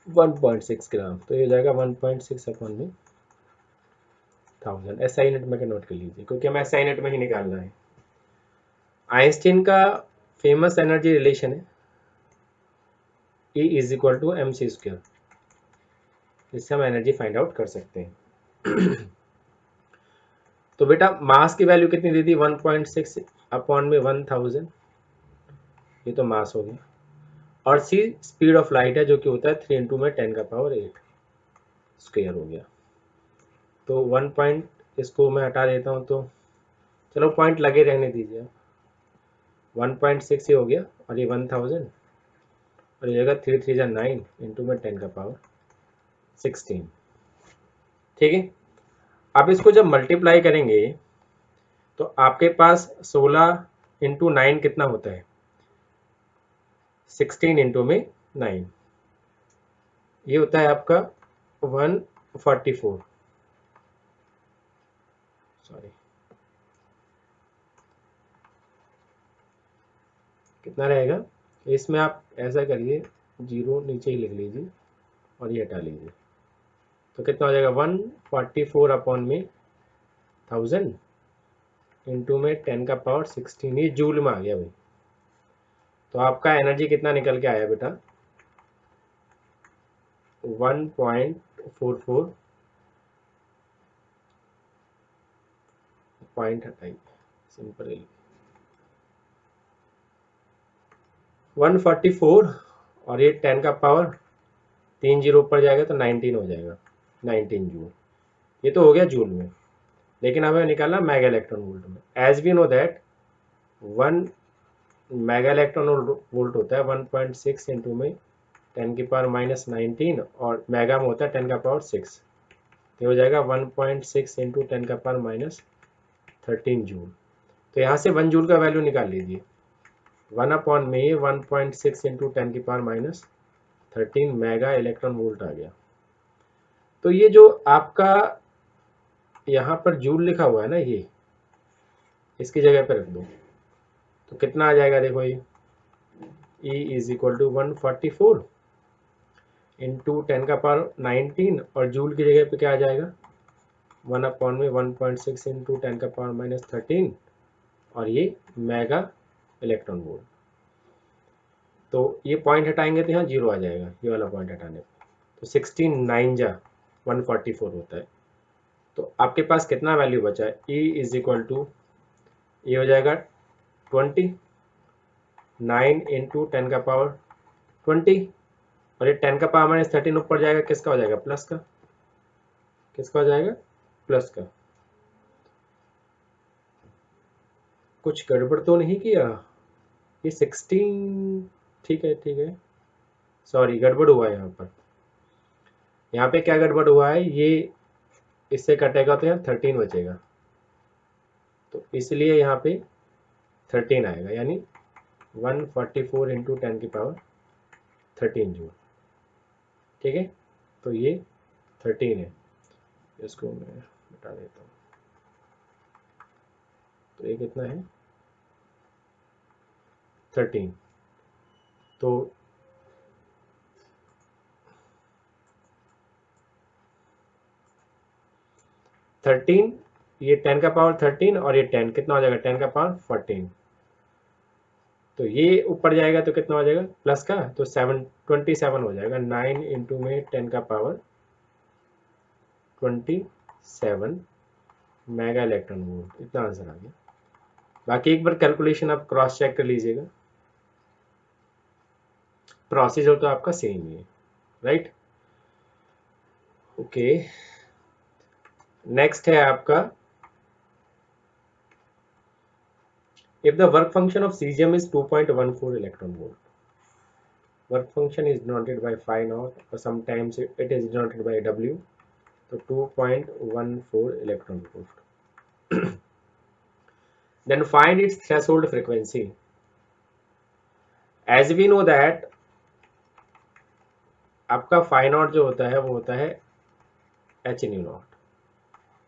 1.6 ग्राम, तो ये हो जाएगा 1.6 अपॉन में 1000। एसआई यूनिट में कन्वर्ट कर लीजिए क्योंकि हमें एसआई यूनिट में ही निकालना है। आइंस्टीन का फेमस एनर्जी रिलेशन है E is equal to mc square, इससे हम एनर्जी फाइंड आउट कर सकते हैं। तो बेटा मास की वैल्यू कितनी दी थी 1.6 अपॉन में 1000, ये तो मास हो गया, और c स्पीड ऑफ लाइट है जो कि होता है 3 इंटू में 10 का पावर 8 स्क्वायर हो गया। तो 1 पॉइंट इसको मैं हटा देता हूँ, तो चलो पॉइंट लगे रहने दीजिए। 1.6 ये हो गया और ये 1000 और ये जगह 3 3 9 इंटू में 10 का पावर 16। ठीक है, अब इसको जब मल्टीप्लाई करेंगे तो आपके पास 16 इंटू 9 कितना होता है 16 इंटू में 9, ये होता है आपका 144, सॉरी कितना रहेगा, इसमें आप ऐसा करिए 0 नीचे ही लिख लीजिए और ये हटा लीजिए, तो कितना हो जाएगा 144 अपॉन में 1000 इंटू में 10 का पावर 16, ये जूल में आ गया भाई। तो आपका एनर्जी कितना निकल के आया बेटा 1.44 पॉइंट हटाइए, सिंपल 144 और ये 10 का पावर 3 जीरो ऊपर जाएगा तो 19 हो जाएगा, 19 जूल। ये तो हो गया जूल में, लेकिन हमें निकालना मेगा इलेक्ट्रॉन वोल्ट में। As we know that 1 mega electron volt होता है 1.6 इंटू में 10 की पावर -19 और मेगा में होता है 10 का पावर 6, तो हो जाएगा 1.6 इंटू 10 का पावर -13 जूल। तो यहाँ से 1 जूल का वैल्यू निकाल लीजिए, 1 अपॉन में 1.6 इंटू 10 की पावर -13 मेगा इलेक्ट्रॉन वोल्ट आ गया। तो ये जो आपका यहाँ पर जूल लिखा हुआ है ना, ये इसकी जगह पे रख दो तो कितना आ जाएगा, देखो ये E is equal to 144 into 10 का पावर 19 और जूल की जगह पे क्या आ जाएगा 1 अपॉन में 1.6 इंटू 10 का पावर -13 और ये मेगा इलेक्ट्रॉन वोल्ट। तो ये पॉइंट हटाएंगे तो यहाँ 0 आ जाएगा, ये वाला पॉइंट हटाने पर, तो 16 9 जा 144 होता है। तो आपके पास कितना वैल्यू बचा है E इज इक्वल टू, ये हो जाएगा 20 9 इंटू 10 का पावर 20 और ये 10 का पावर -13 ऊपर जाएगा, किसका हो जाएगा प्लस का, किसका हो जाएगा प्लस का। कुछ गड़बड़ तो नहीं किया, ये 16 ठीक है, सॉरी गड़बड़ हुआ है यहाँ पर। यहाँ पे क्या गड़बड़ हुआ है, ये इससे कटेगा तो यहाँ 13 बचेगा, तो इसलिए यहाँ पे 13 आएगा, यानी 144 इंटू 10 की पावर 13 जूल। ठीक है, तो ये 13 है, इसको मैं बता देता हूँ। तो ये कितना है 13, तो ये 10 का पावर 13 और ये 10 कितना हो जाएगा 10 का पावर 14। तो ये ऊपर जाएगा तो कितना हो जाएगा प्लस का, तो 27 हो जाएगा। 9 इंटू में 10 का पावर 27 मेगा इलेक्ट्रॉन वोल्ट, इतना आंसर आ गया। बाकी एक बार कैलकुलेशन आप क्रॉस चेक कर लीजिएगा, प्रोसीजर तो आपका सेम ही है, राइट। ओके, नेक्स्ट है आपका, if the work function of caesium is 2.14 electron volt, work function is denoted by phi naught और sometimes it is denoted by W, तो 2.14 electron volt. Then find its threshold frequency. As we know that आपका phi naught जो होता है वो होता है h new not,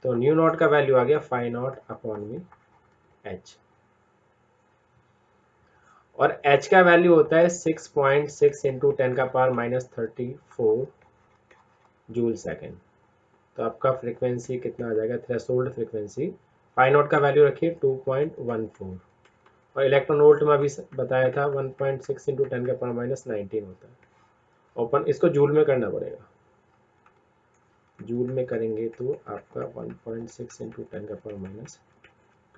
तो न्यू नॉट का वैल्यू आ गया phi naught अपॉन में h, और h का वैल्यू होता है 6.6 इंटू 10 का पावर -34 जूल सेकेंड। तो आपका फ्रीक्वेंसी कितना आ जाएगा, थ्रेशोल्ड फ्रीक्वेंसी phi naught का वैल्यू रखिए 2.14, और इलेक्ट्रॉन वोल्ट में अभी बताया था 1.6 इंटू 10 का पावर -19 होता है। ओपन इसको जूल में करना पड़ेगा, जूल में करेंगे तो आपका 1.6 इंटू 10 का पावर माइनस,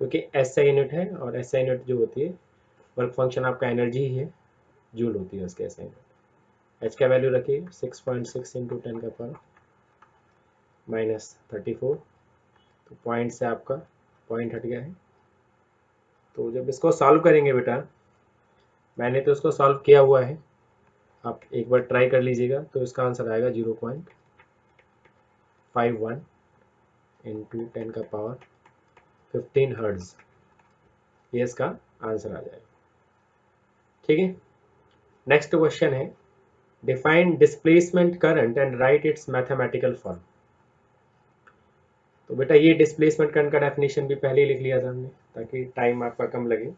क्योंकि SI यूनिट है और SI यूनिट जो होती है वर्क फंक्शन आपका एनर्जी ही है, जूल होती है उसके SI यूनिट। H का वैल्यू रखिए 6.6 इंटू 10 का पावर -34, तो पॉइंट से आपका पॉइंट हट गया है। तो जब इसको सॉल्व करेंगे बेटा, मैंने तो इसको सॉल्व किया हुआ है, आप एक बार ट्राई कर लीजिएगा, तो इसका आंसर आएगा 0.51 इंटू 10 का पावर 15 हर्ट्ज, ये इसका आंसर आ जाएगा। ठीक है, नेक्स्ट क्वेश्चन है, define displacement current and right it's mathematical form. तो बेटा ये डिस्प्लेसमेंट करंट का डेफिनेशन भी पहले ही लिख लिया था हमने, ताकि टाइम आपका कम लगे।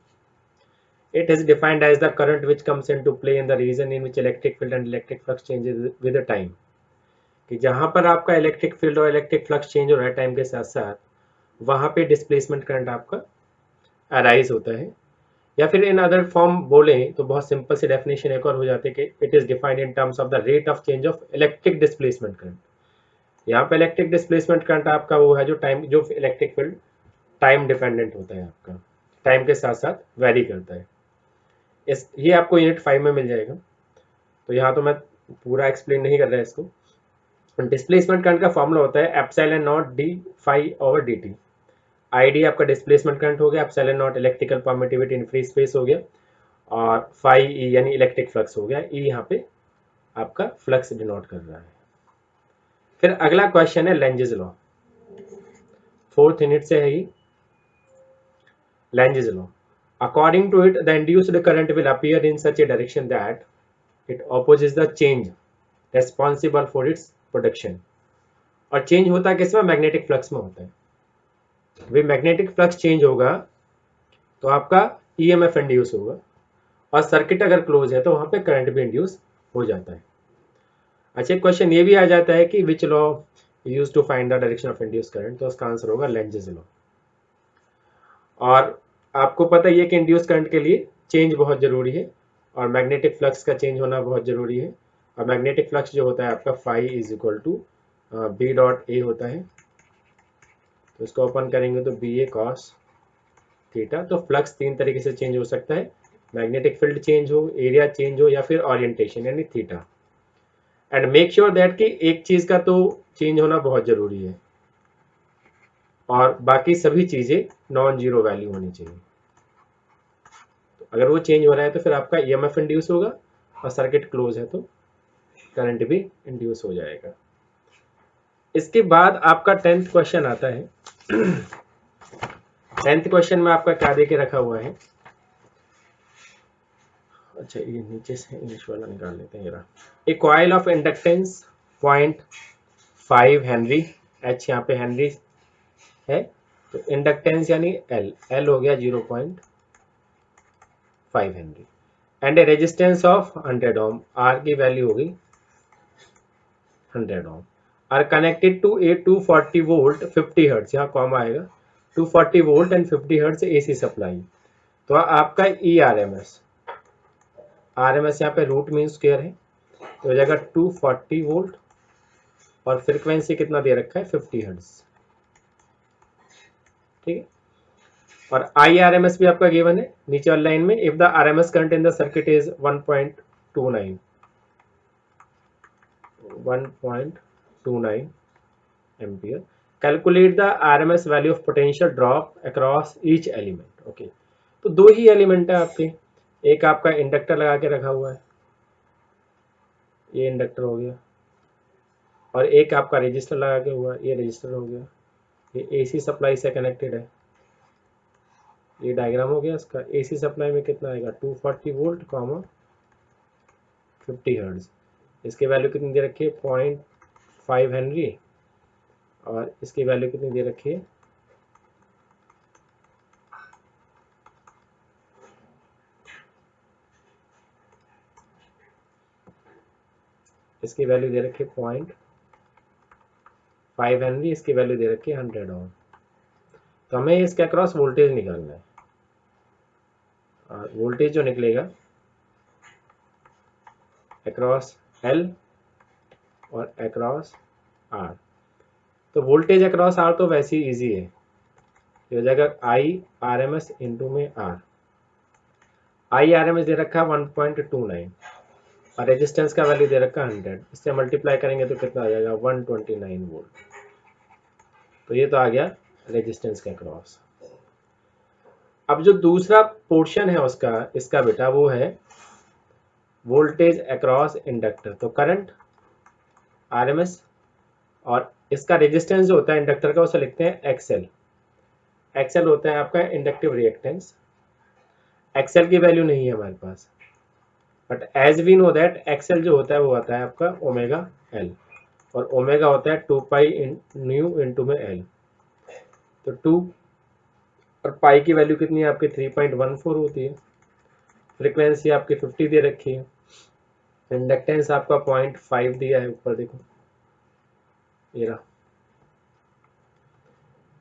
It is defined as the current which comes into play in the region in which electric field and electric flux changes with the time, कि जहां पर आपका इलेक्ट्रिक फील्ड और इलेक्ट्रिक फ्लक्स चेंज हो रहा है टाइम के साथ साथ, वहां पे डिस्प्लेसमेंट करंट आपका अराइज होता है। या फिर इन अदर फॉर्म बोले तो बहुत सिंपल सी डेफिनेशन एक और हो जाती है कि it is defined in terms of the rate of change of electric displacement current. यहाँ पे इलेक्ट्रिक डिस्प्लेसमेंट करंट आपका वो है जो टाइम, जो इलेक्ट्रिक फील्ड टाइम डिपेंडेंट होता है, आपका टाइम के साथ साथ वेरी करता है। ये आपको यूनिट 5 में मिल जाएगा, तो यहाँ तो मैं पूरा एक्सप्लेन नहीं कर रहा है इसको। डिस्प्लेसमेंट करंट का फॉर्मूला होता है epsilon naught D phi over D T. I D आपका डिस्प्लेसमेंट करंट हो गया, epsilon naught electrical permittivity in free space हो गया, और फाई ई यानी इलेक्ट्रिक फ्लक्स हो गया। ई यहाँ पे आपका फ्लक्स डिनोट कर रहा है। फिर अगला क्वेश्चन है लेंजेस लॉ, 4th यूनिट से है ये Lenz's law. According to it, the induced current will appear in such a direction that it opposes the change responsible for its production. और चेंज होता किसमें, मैग्नेटिक फ्लक्स में होता है। वे मैग्नेटिक फ्लक्स चेंज होगा तो आपका EMF इंड्यूस होगा, और सर्किट अगर क्लोज है तो वहां पे करंट भी इंड्यूस हो जाता है। अच्छा, क्वेश्चन ये भी आ जाता है कि which law use to find the direction of induce current, तो उसका आंसर होगा लेंजेस लॉ। और आपको पता ही है कि इंड्यूस करंट के लिए चेंज बहुत जरूरी है, और मैग्नेटिक फ्लक्स का चेंज होना बहुत जरूरी है। और मैग्नेटिक फ्लक्स जो होता है आपका phi is equal to B dot A होता है। तो इसको ओपन करेंगे तो बी ए कॉस थीटा। तो फ्लक्स 3 तरीके से चेंज हो सकता है, मैग्नेटिक फील्ड चेंज हो, एरिया चेंज हो, या फिर ओरिएंटेशन यानी theta. And make sure that कि एक चीज का तो चेंज होना बहुत जरूरी है, और बाकी सभी चीजें नॉन जीरो वैल्यू होनी चाहिए। तो अगर वो चेंज हो रहा है तो फिर आपका EMF इंड्यूस होगा, और सर्किट क्लोज है तो करंट भी इंड्यूस हो जाएगा। इसके बाद आपका 10th क्वेश्चन आता है। 10th क्वेश्चन में आपका क्या देके रखा हुआ है, अच्छा ये नीचे से इंग्लिश वाला निकाल लेते हैं। A coil of inductance 0.5 henry H यहाँ पे हेनरी है, तो इंडक्टेंस यानी L हो गया 0.5 henry and a resistance of 100 ohm, R की वैल्यू होगी 100 ohm, are connected to a 240 volt 50 hertz, यहाँ कॉमा आएगा 240 volt and 50 hertz AC supply. तो आपका ERMS, RMS यहाँ पे रूट मीन स्क्वायर है, तो हो जाएगा 240 वोल्ट और फ्रीक्वेंसी कितना दे रखा है 50 हर्ट्ज, ठीक है। और IRMS भी आपका गिवन है नीचे वाली लाइन में, if the RMS current in the circuit is 1.29 ampere, calculate the RMS value of potential drop across each element. Okay, तो दो ही एलिमेंट है आपके, एक आपका इंडक्टर लगा के रखा हुआ है, ये इंडक्टर हो गया, और एक आपका रजिस्टर लगा के हुआ है, ये रजिस्टर हो गया, ये AC सप्लाई से कनेक्टेड है, ये डायग्राम हो गया इसका। AC सप्लाई में कितना आएगा 240 वोल्ट कॉमा 50 हर्ट्ज, इसकी वैल्यू कितनी दे रखी है 0.5 हेनरी, और इसकी वैल्यू कितनी दे रखी है इसकी वैल्यू दे रखी है 0.5 हेनरी, इसकी वैल्यू दे रखी है 100 ओम। तो हमें इसके अक्रॉस वोल्टेज निकालना है, और वोल्टेज जो निकलेगा अक्रॉस L और अक्रॉस R, तो वोल्टेज अक्रॉस R तो वैसे ही इजी है, ये हो जाएगा IRMS इंटू में R। IRMS दे रखा है 1.29 और रेजिस्टेंस का वैल्यू दे रखा है 100, इससे मल्टीप्लाई करेंगे तो कितना आ जाएगा 129 वोल्ट। तो ये तो आ गया रेजिस्टेंस के अक्रॉस। अब जो दूसरा पोर्शन है उसका, इसका बेटा, वो है वोल्टेज अक्रॉस इंडक्टर। तो करंट RMS और इसका रेजिस्टेंस जो होता है इंडक्टर का, उसे लिखते हैं XL। XL होता है आपका इंडक्टिव रिएक्टेंस। XL की वैल्यू नहीं है हमारे पास, but as we know that XL जो होता है वो आता है आपका ओमेगा L, और ओमेगा होता है 2 पाई न्यू इंटू में L। तो 2 और पाई की वैल्यू कितनी है आपकी 3.14 होती है, फ्रीक्वेंसी आपकी 50 दे रखी है, इंडक्टेंस आपका 0.5 दिया है ऊपर देखो, ये रहा।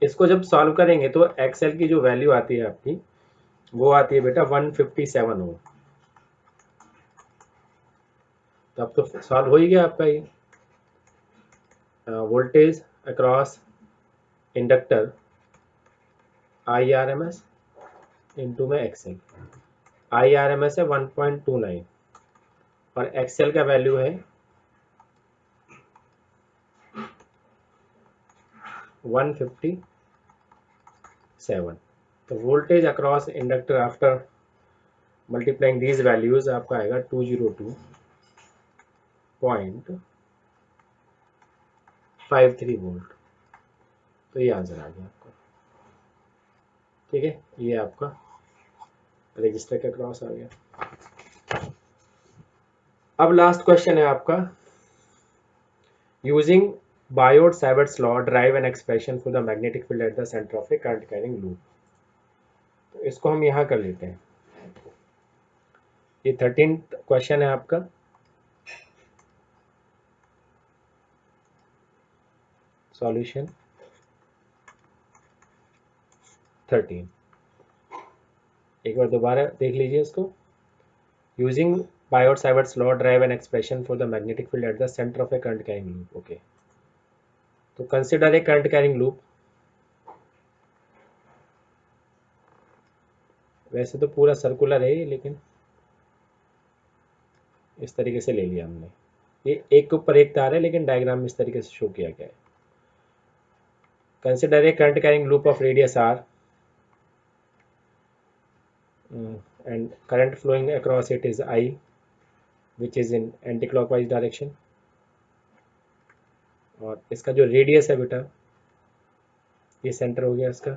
इसको जब सॉल्व करेंगे तो XL की जो वैल्यू आती है आपकी, वो आती है बेटा 157 ओम। तो अब तो सॉल्व हो ही गया आपका ये voltage across inductor IRMS into में XL। IRMS है 1.29 और XL का वैल्यू है 157। तो voltage across inductor after multiplying these values आपका आएगा 202.53 वोल्ट। तो ये आंसर आ गया आपका, ठीक है। ये आपका रजिस्टर का क्रॉस आ गया। अब लास्ट क्वेश्चन है आपका, using Biot-Savart's law derive an expression for the magnetic field at the center of a current carrying loop। तो इसको हम यहाँ कर लेते हैं। ये 13th क्वेश्चन है आपका। सॉल्यूशन 13, एक बार दोबारा देख लीजिए इसको। Using Biot-Savart's law derive an expression for the magnetic field at the center of a current carrying loop। Okay, तो consider a current carrying loop. वैसे तो पूरा सर्कुलर है, लेकिन इस तरीके से ले लिया हमने। ये एक के ऊपर एक तार है, लेकिन डायग्राम में इस तरीके से शो किया गया है। Consider a current carrying loop of radius R and current flowing across it is I, which is in anti-clockwise direction। और इसका जो रेडियस है बेटा, ये सेंटर हो गया इसका,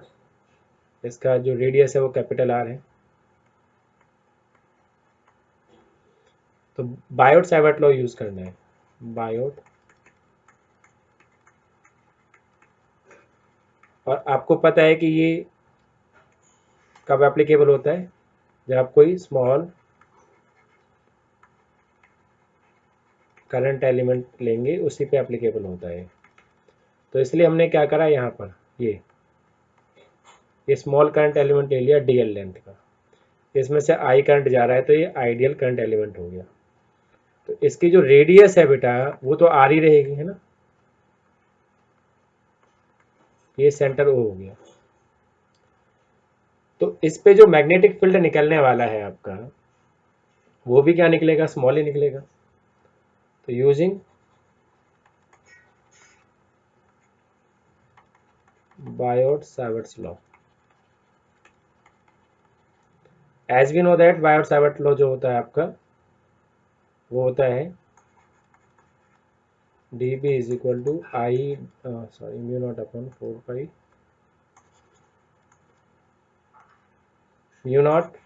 इसका जो रेडियस है वो कैपिटल R है। तो Biot-Savart लॉ यूज करना है। और आपको पता है कि ये कब एप्लीकेबल होता है, जब आप कोई स्मॉल करंट एलिमेंट लेंगे उसी पे एप्लीकेबल होता है। तो इसलिए हमने क्या करा, यहाँ पर ये स्मॉल करंट एलिमेंट ले लिया डीएल लेंथ का, इसमें से आई करंट जा रहा है तो ये आइडियल करंट एलिमेंट हो गया। तो इसकी जो रेडियस है बेटा वो तो आर ही रहेगी, है ना, ये सेंटर ओ हो गया। तो इस पे जो मैग्नेटिक फील्ड निकलने वाला है आपका, वो भी क्या निकलेगा, स्मॉल ही निकलेगा। तो using Biot Savart's law, as we know that Biot Savart law जो होता है आपका वो होता है dB is equal to I mu naught upon 4 pi mu naught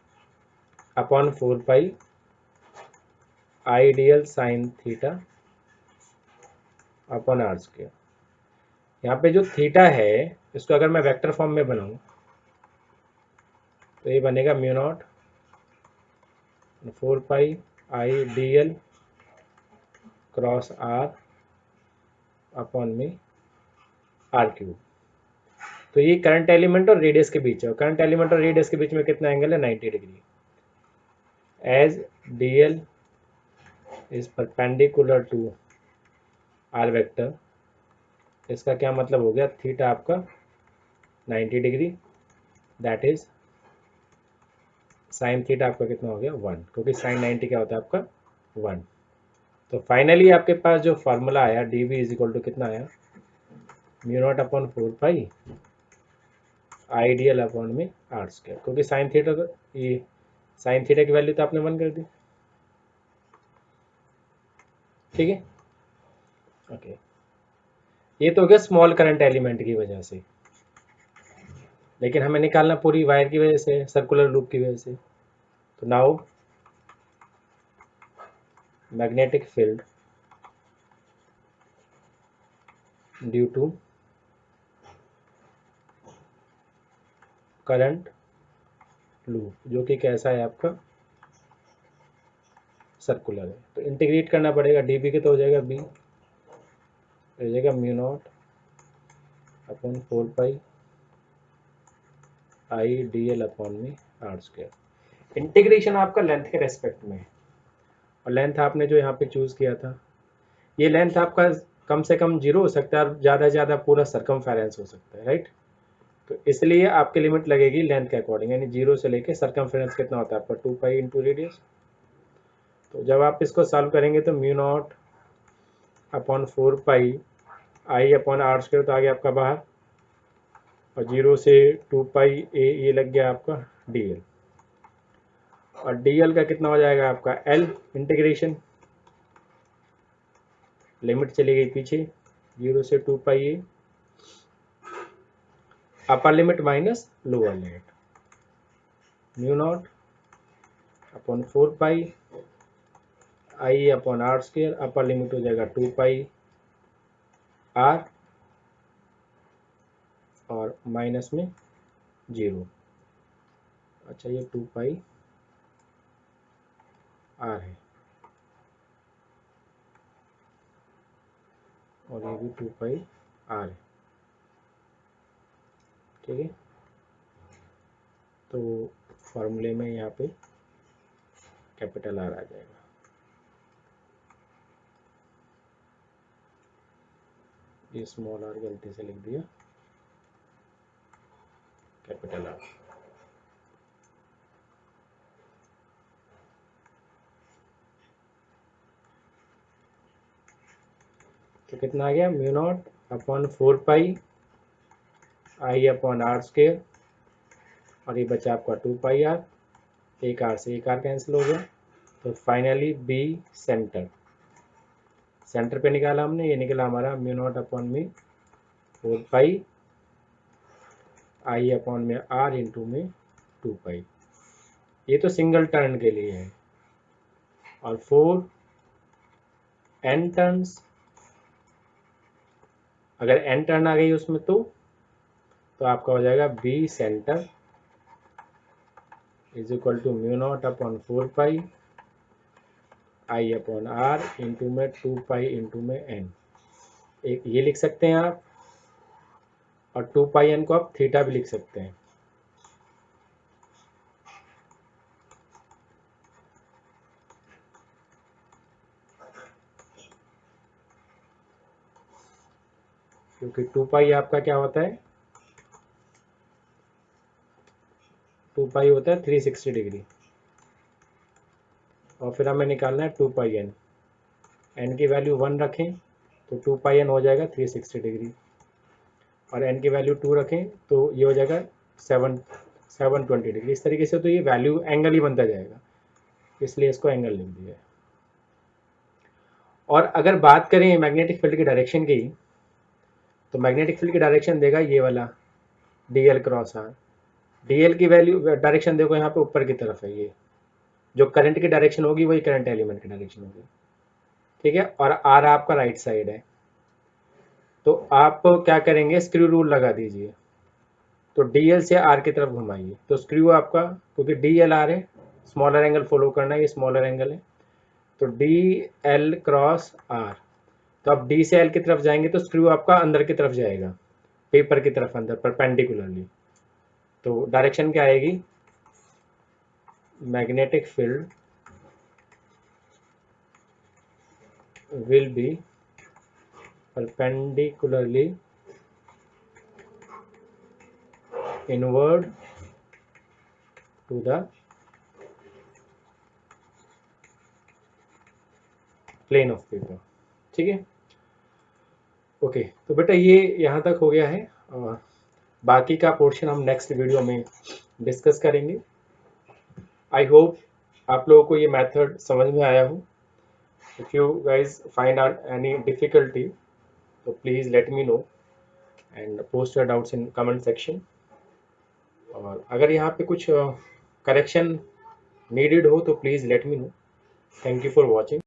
upon 4 pi ideal sine theta upon R square. यहाँ पे जो थीटा है इसको अगर मैं वेक्टर फॉर्म में बनाऊं तो ये बनेगा mu naught 4 pi I D L cross R upon में आर क्यूब। तो ये करंट एलिमेंट और रेडियस के बीच है, करंट एलिमेंट और रेडियस के बीच में कितना एंगल है, 90 degree. As D L is perpendicular to R vector, इसका क्या मतलब हो गया, थीटा आपका 90 degree, that is sine theta आपका कितना हो गया 1, क्योंकि साइन 90 क्या होता है आपका 1। तो फाइनली आपके पास जो फार्मूला आया D B is equal to कितना आया, mu naught upon 4 pi ideal upon में आर स्क्वायर, क्योंकि साइन थीटा तो ये साइन थीटा की वैल्यू तो आपने 1 कर दी, ठीक है, ओके। ये तो हो गया स्मॉल करंट एलिमेंट की वजह से, लेकिन हमें निकालना पूरी वायर की वजह से, सर्कुलर लूप की वजह से। तो now magnetic field due to current loop, जो कि कैसा है आपका, सर्कुलर है। तो इंटीग्रेट करना पड़ेगा, डीबी के तो हो जाएगा बी, हो जाएगा mu naught upon 4 pi I D L upon में आर स्क्वायर। इंटीग्रेशन आपका लेंथ के रेस्पेक्ट में, और लेंथ आपने जो यहाँ पे चूज किया था, ये लेंथ आपका कम से कम 0 हो सकता है और ज़्यादा से ज़्यादा पूरा सर्कमफेरेंस हो सकता है, राइट। तो इसलिए आपकी लिमिट लगेगी लेंथ के अकॉर्डिंग, यानी 0 से लेके सर्कमफेरेंस कितना होता है आपका 2 पाई इंटू रेडियस। तो जब आप इसको सॉल्व करेंगे तो mu naught upon 4 pi I upon R square तो आ गया आपका बाहर, और 0 से 2 पाई ए ये लग गया आपका डी एल, और डी एल का कितना हो जाएगा आपका एल, इंटीग्रेशन लिमिट चली गई पीछे 0 से 2 pi a, upper limit minus lower limit, mu naught upon 4 pi I upon R square, upper limit हो जाएगा 2 पाई आर और माइनस में 0। अच्छा ये 2 पाई आर है और ये भी 2 पाई आर है, ठीक है। तो फॉर्मूले में यहाँ पे कैपिटल आर आ जाएगा, ये स्मॉल आर गलती से लिख दिया, कैपिटल आर। तो कितना आ गया, mu naught upon 4 pi I upon R square, और ये बचा आपका 2 पाई आर, एक आर से एक आर कैंसिल हो गया। तो फाइनली बी सेंटर, सेंटर पे निकाला हमने, ये निकला हमारा म्यू नॉट अपॉन में 4 पाई आई अपॉन में आर इंटू में 2 पाई। ये तो सिंगल टर्न के लिए है, और 4 एन टर्न्स, अगर एन टर्न आ गई उसमें तो तो आपका हो जाएगा B centre is equal to mu naught upon 4 pi I upon R into में 2 पाई इंटू में एन, एक ये लिख सकते हैं आप, और 2 पाई एन को आप थीटा भी लिख सकते हैं। क्योंकि 2 पाई आपका क्या होता है, 2 पाई होता है 360 डिग्री, और फिर हमें निकालना है 2 पाई एन, एन की वैल्यू 1 रखें तो 2 पाई एन हो जाएगा 360 डिग्री, और एन की वैल्यू 2 रखें तो ये हो जाएगा 720 डिग्री। इस तरीके से तो ये वैल्यू एंगल ही बनता जाएगा, इसलिए इसको एंगल लिख दिया है। और अगर बात करें मैग्नेटिक फील्ड की डायरेक्शन की, तो मैग्नेटिक फील्ड की डायरेक्शन देगा ये वाला dl क्रॉस आर। dl की वैल्यू डायरेक्शन देखो यहाँ पे ऊपर की तरफ है, ये जो करंट की डायरेक्शन होगी वही करंट एलिमेंट की डायरेक्शन होगी, ठीक है। और आर आपका राइट साइड है, तो आप क्या करेंगे, स्क्रू रूल लगा दीजिए, तो dl से r की तरफ घुमाइए, तो स्क्रू आपका, क्योंकि dl r है, स्मॉलर एंगल फॉलो करना है, ये स्मॉलर एंगल है, तो dl क्रॉस r, तो आप d से l की तरफ जाएंगे तो स्क्रू आपका अंदर की तरफ जाएगा, पेपर की तरफ अंदर परपेंडिकुलरली, तो डायरेक्शन क्या आएगी, magnetic field will be perpendicularly inward to the plane of paper, ठीक है। ओके, तो बेटा ये यहाँ तक हो गया है, और बाकी का पोर्शन हम नेक्स्ट वीडियो में डिस्कस करेंगे। आई होप आप लोगों को ये मेथड समझ में आया हो। If you guys find out any difficulty तो please let me know and post your doubts in comment section. और अगर यहाँ पे कुछ करेक्शन नीडेड हो तो please let me know. Thank you for watching.